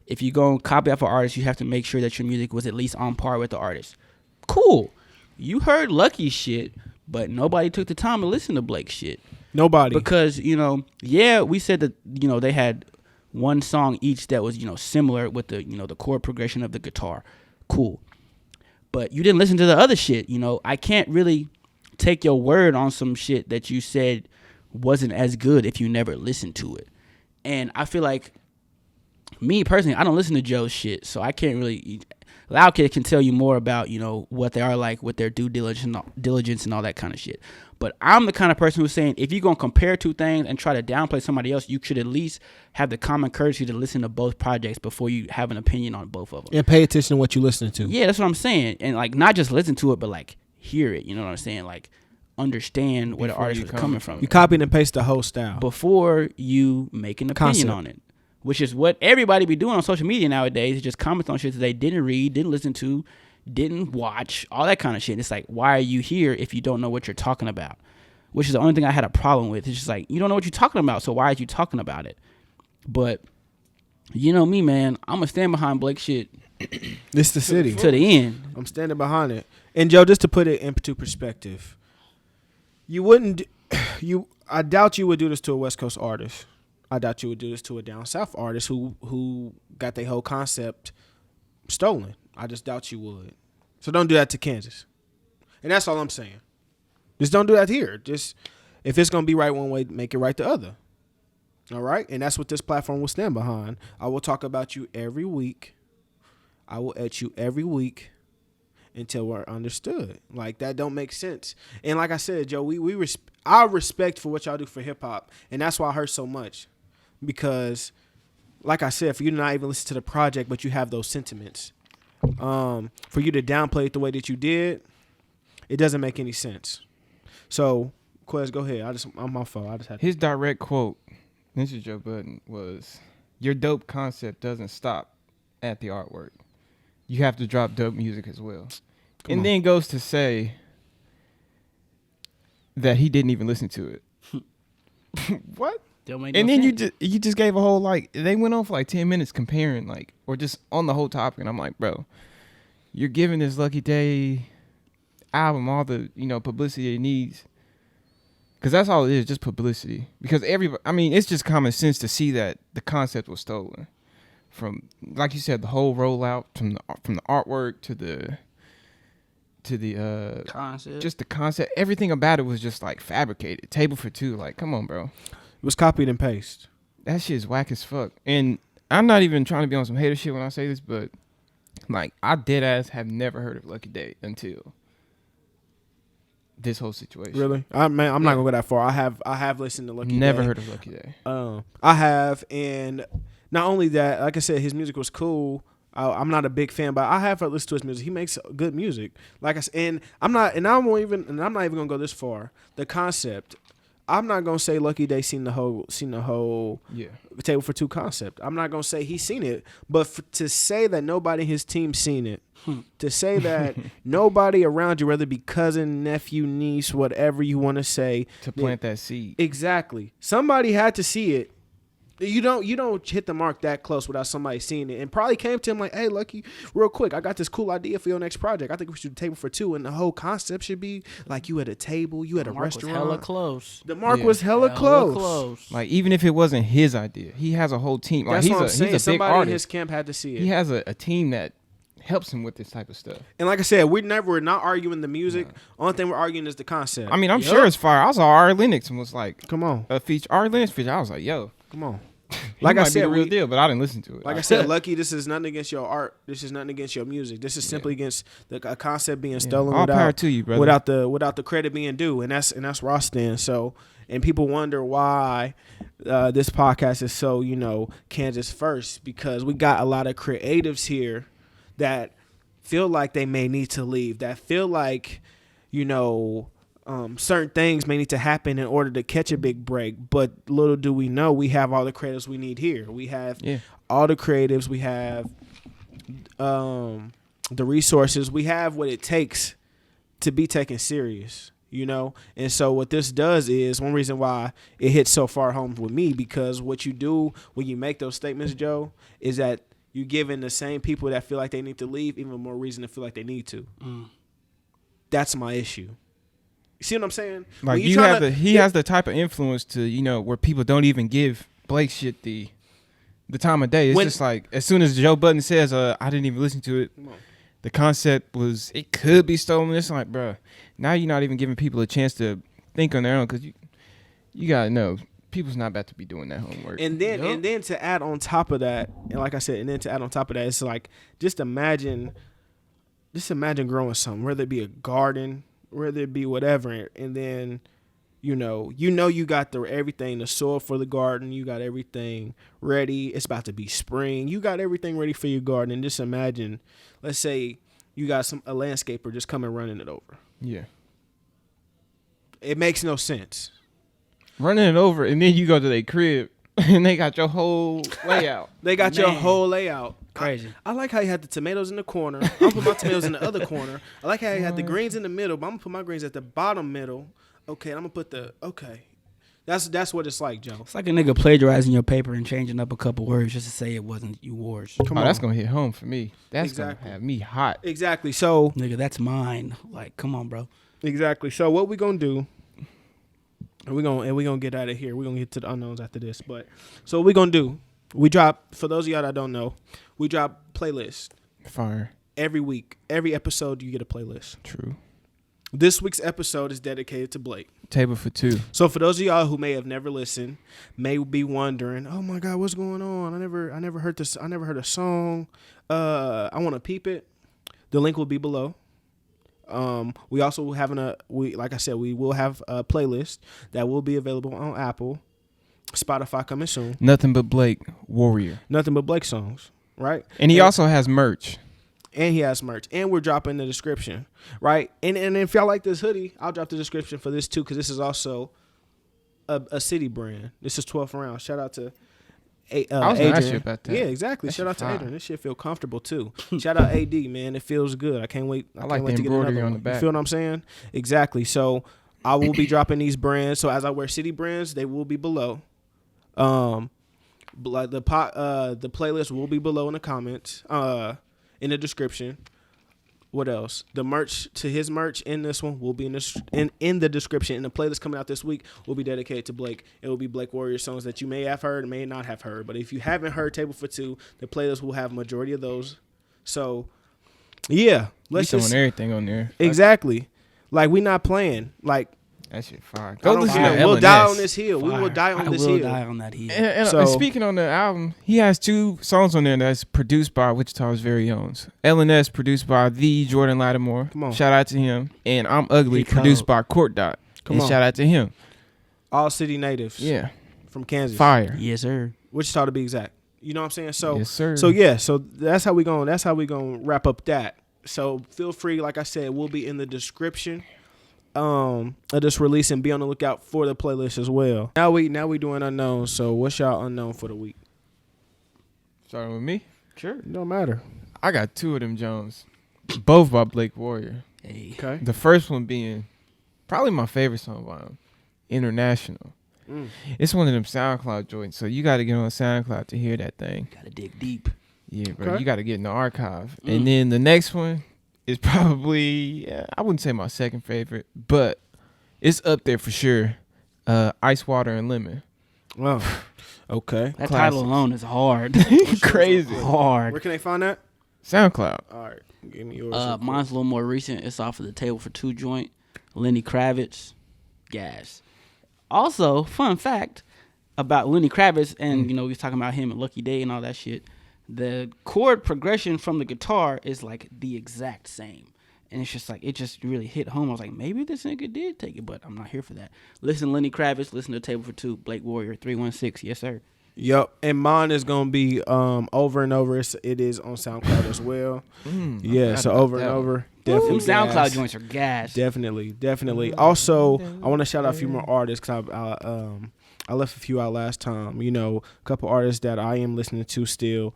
If you go and copy off an artist, you have to make sure that your music was at least on par with the artist. Cool. You heard Lucky shit, but nobody took the time to listen to Blake's shit. Nobody. Because, you know, yeah, we said that, you know, they had one song each that was, you know, similar with the, you know, the chord progression of the guitar. Cool. But you didn't listen to the other shit, you know. I can't really take your word on some shit that you said wasn't as good if you never listened to it. And I feel like, me personally, I don't listen to Joe's shit, so I can't really. Loudkicks can tell you more about, you know, what they are like with their due diligence and all that kind of shit. But I'm the kind of person who's saying if you're going to compare two things and try to downplay somebody else, you should at least have the common courtesy to listen to both projects before you have an opinion on both of them. And pay attention to what you're listening to. Yeah, that's what I'm saying. And, like, not just listen to it, but, like, hear it. You know what I'm saying? Like, understand where the artist is coming from. You copy and paste the whole style. Before you make an opinion on it. Which is what everybody be doing on social media nowadays, is just comment on shit that they didn't read, didn't listen to, didn't watch, all that kind of shit. And it's like, why are you here if you don't know what you're talking about? Which is the only thing I had a problem with. It's just like, you don't know what you're talking about, so why are you talking about it? But, you know me, man, I'm going to stand behind Blake's shit. This the city. To the end. I'm standing behind it. And, Joe, just to put it into perspective, I doubt you would do this to a West Coast artist. I doubt you would do this to a down south artist who got their whole concept stolen. I just doubt you would. So don't do that to Kansas. And that's all I'm saying. Just don't do that here. Just if it's gonna be right one way, make it right the other. All right? And that's what this platform will stand behind. I will talk about you every week. I will at you every week until we're understood. Like, that don't make sense. And like I said, Joe, our respect for what y'all do for hip hop, and that's why I hurt so much. Because, like I said, for you to not even listen to the project, but you have those sentiments, for you to downplay it the way that you did, it doesn't make any sense. So, Quez, go ahead. I'm my fault. I just had his direct quote. This is Joe Budden, was, "Your dope concept doesn't stop at the artwork. You have to drop dope music as well." And then goes to say that he didn't even listen to it. What? And then you just gave a whole, like, they went on for like 10 minutes comparing, like, or just on the whole topic. And I'm like, bro, you're giving this Lucky Day album all the, publicity it needs. Because that's all it is, just publicity. Because it's just common sense to see that the concept was stolen. From, like you said, the whole rollout, from the artwork to the concept. Just the concept. Everything about it was just like fabricated. Table for two. Like, come on, bro. It was copied and pasted. That shit's whack as fuck. And I'm not even trying to be on some hater shit when I say this, but like, I dead ass have never heard of Lucky Day until this whole situation. Really? I'm not gonna go that far. I have listened to Lucky Day. Never heard of Lucky Day. I have, and not only that, like I said, his music was cool. I'm not a big fan, but I have listened to his music. He makes good music. Like I said, and I'm not even gonna go this far. The concept, I'm not gonna say Lucky Day seen the whole Table for Two concept. I'm not gonna say he's seen it, but to say that nobody in his team seen it, to say that nobody around you, whether it be cousin, nephew, niece, whatever you want to say, to plant that seed. Exactly. Somebody had to see it. You don't hit the mark that close without somebody seeing it, and probably came to him like, "Hey, Lucky, real quick, I got this cool idea for your next project. I think we should do Table for Two, and the whole concept should be like you at a table, you at a restaurant." Was hella close. The mark was hella close. Like, even if it wasn't his idea, he has a whole team. Like, That's what I'm saying. He's a big Somebody artist. in his camp had to see it. He has a team that helps him with this type of stuff. And like I said, we're not arguing the music. Only thing we're arguing is the concept. I mean, I'm sure it's fire. I saw Ari Lennox and was like, "Come on, a feature." Ari Lennox feature. I was like, "Yo, come on." Like I said, the real deal, but I didn't listen to it. Like I said, Lucky, this is nothing against your art. This is nothing against your music. This is simply against the concept being stolen. All power to you, brother. Without the credit being due, and that's where I stand. So, and people wonder why this podcast is so Kansas first, because we got a lot of creatives here that feel like they may need to leave. That feel like certain things may need to happen in order to catch a big break, but little do we know, we have all the creatives we need here. We have all the creatives. We have the resources. We have what it takes to be taken serious, And so what this does is, one reason why it hits so far home with me, because what you do when you make those statements, Joe, is that you're giving the same people that feel like they need to leave even more reason to feel like they need to. That's my issue. You see what I'm saying? Like, he has the type of influence to, where people don't even give Blake shit the time of day. It's just like, as soon as Joe Budden says, I didn't even listen to it, the concept was, it could be stolen. It's like, bro, now you're not even giving people a chance to think on their own, because you got to know, people's not about to be doing that homework. And then to add on top of that, and like I said, it's like, just imagine growing something, whether it be a garden, whether it be whatever, and then you got everything, the soil for the garden, you got everything ready, it's about to be spring, you got everything ready for your garden, and just imagine, let's say you got a landscaper just coming running it over. Yeah, it makes no sense. Running it over, and then you go to their crib and they got your whole layout. Your whole layout. Crazy. I like how you had the tomatoes in the corner. I'm gonna put my tomatoes in the other corner. I like how you had the greens in the middle, but I'm gonna put my greens at the bottom middle. Okay, I'm gonna put That's what it's like, Joe. It's like a nigga plagiarizing your paper and changing up a couple words just to say it wasn't yours. Come on. That's gonna hit home for me. That's gonna have me hot. Exactly. So, nigga, that's mine. Like, come on, bro. Exactly. So what we gonna do? And we're gonna get out of here. We're gonna get to the unknowns after this. But so what we gonna do? We drop, for those of y'all that don't know, we drop playlists. Fire. Every week. Every episode you get a playlist. True. This week's episode is dedicated to Blake. Table for two. So for those of y'all who may have never listened, may be wondering, oh my God, what's going on? I never heard this. I never heard a song. I want to peep it. The link will be below. We also like I said, we will have a playlist that will be available on Apple, Spotify coming soon. Nothing but Blake Warrior. Nothing but Blake songs, right? And he also has merch. And he has merch. And we're dropping the description, right? And if y'all like this hoodie, I'll drop the description for this too, because this is also a city brand. This is 12th round. Shout out to I was gonna ask you about that. Yeah, exactly. That Shout out shit to fire. Adrian. This shit feel comfortable too. Shout out AD, man. It feels good. I can't wait. I like can't wait the to get embroidery another on one. the back. You feel what I'm saying? Exactly. So I will be dropping these brands. So as I wear city brands, they will be below. Like the playlist will be below in the comments, in the description. What else? The merch to his merch in this one will be in the description. And the playlist coming out this week will be dedicated to Blake. It will be Blake Warrior songs that you may have heard, may not have heard. But if you haven't heard Table for Two, the playlist will have majority of those. So, yeah, Let's just everything on there. Exactly. Like, we not playing. Like, that shit fire. Go listen to We'll die on this hill. Fire. We will die on this hill. I will die on that hill. And So- speaking on the album, he has 2 songs on there that's produced by Wichita's very own. LNS produced by the Jordan Lattimore. Come on. Shout out to him. And I'm Ugly He produced cold. by Court Dot. Come and on. shout out to him. All city natives. Yeah. From Kansas. Fire. Yes, sir. Wichita to be exact. You know what I'm saying? So, Yes, sir. So yeah, so that's how we gonna wrap up that. So feel free, like I said, we'll be in the description of this release, and be on the lookout for the playlist as well. Now we doing unknowns. So what's y'all unknown for the week? Starting with me. Sure. It don't matter. I got 2 of them Jones. Both by Blake Warrior. Hey. Okay. The first one being probably my favorite song by him, International. It's one of them SoundCloud joints, so you got to get on SoundCloud to hear that thing. Gotta dig deep. Yeah, bro, Okay. you got to get in the archive. And then the next one is probably, I wouldn't say my second favorite, but it's up there for sure. Ice, Water, and Lemon. Wow. Okay. That Classics. title alone is hard. Crazy. Hard. Where can they find that? SoundCloud. All right. Give me yours. real quick. Mine's a little more recent. It's off of the Table for Two joint. Lenny Kravitz. Gas. Also, fun fact about Lenny Kravitz, and we was talking about him and Lucky Day and all that shit. The chord progression from the guitar is like the exact same. And it's just like, it just really hit home. I was like, maybe this nigga did take it, but I'm not here for that. Listen to Lenny Kravitz, listen to Table for Two, Blake Warrior, 316. Yes, sir. Yep, and mine is gonna be over and over. It is on SoundCloud as well. Yeah, so over and over. Definitely. Them SoundCloud gas. joints are gas. Definitely. Also, I want to shout out a few more artists because I left a few out last time. A couple artists that I am listening to still.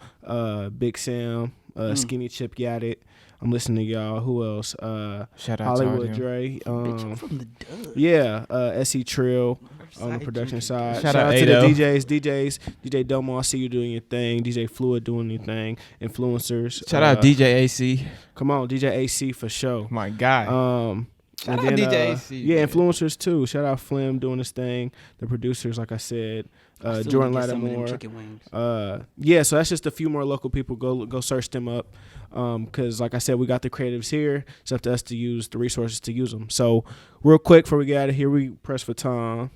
Big Sam, Skinny Chip Got It. I'm listening to y'all. Who else? Shout out Hollywood to Dre. Bitch, I'm from the dub. Yeah, SE Trill on the production side. Shout Shout out out to the Ado. DJs. DJ Domo, I see you doing your thing. DJ Fluid doing your thing. Influencers. Shout out DJ AC. Come on, DJ AC for sure. My guy. Shout out DJ AC, Yeah, man. influencers too. Shout out Flim doing his thing. The producers, like I said, I still Jordan need to get some of them Lattimore. chicken wings. Yeah, so that's just a few more local people. Go search them up. Because like I said, we got the creatives here. It's up to us to use the resources to use them. So real quick before we get out of here, we press for time.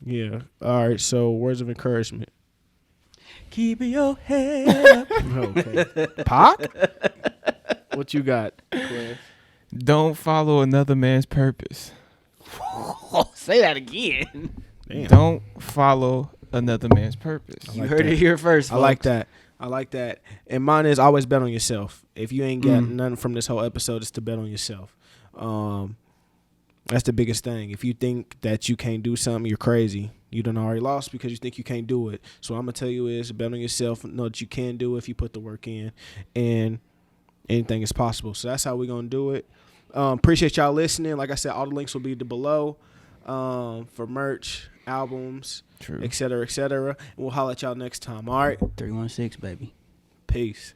Yeah. All right. So words of encouragement. Keep your head up. Okay. Pac? What you got, Quez? Don't follow another man's purpose. Say that again. Damn. Don't follow another man's purpose. You like heard that. it here first. I like folks. that. And mine is always bet on yourself. If you ain't got nothing from this whole episode, it's to bet on yourself. That's the biggest thing. If you think that you can't do something, you're crazy. You done already lost because you think you can't do it. So what I'm gonna tell you is bet on yourself. Know that you can do it if you put the work in, and anything is possible. So that's how we're gonna do it. Appreciate y'all listening. Like I said, all the links will be below for merch, albums, True. et cetera, et cetera. And we'll holler at y'all next time. All right. 316, baby. Peace.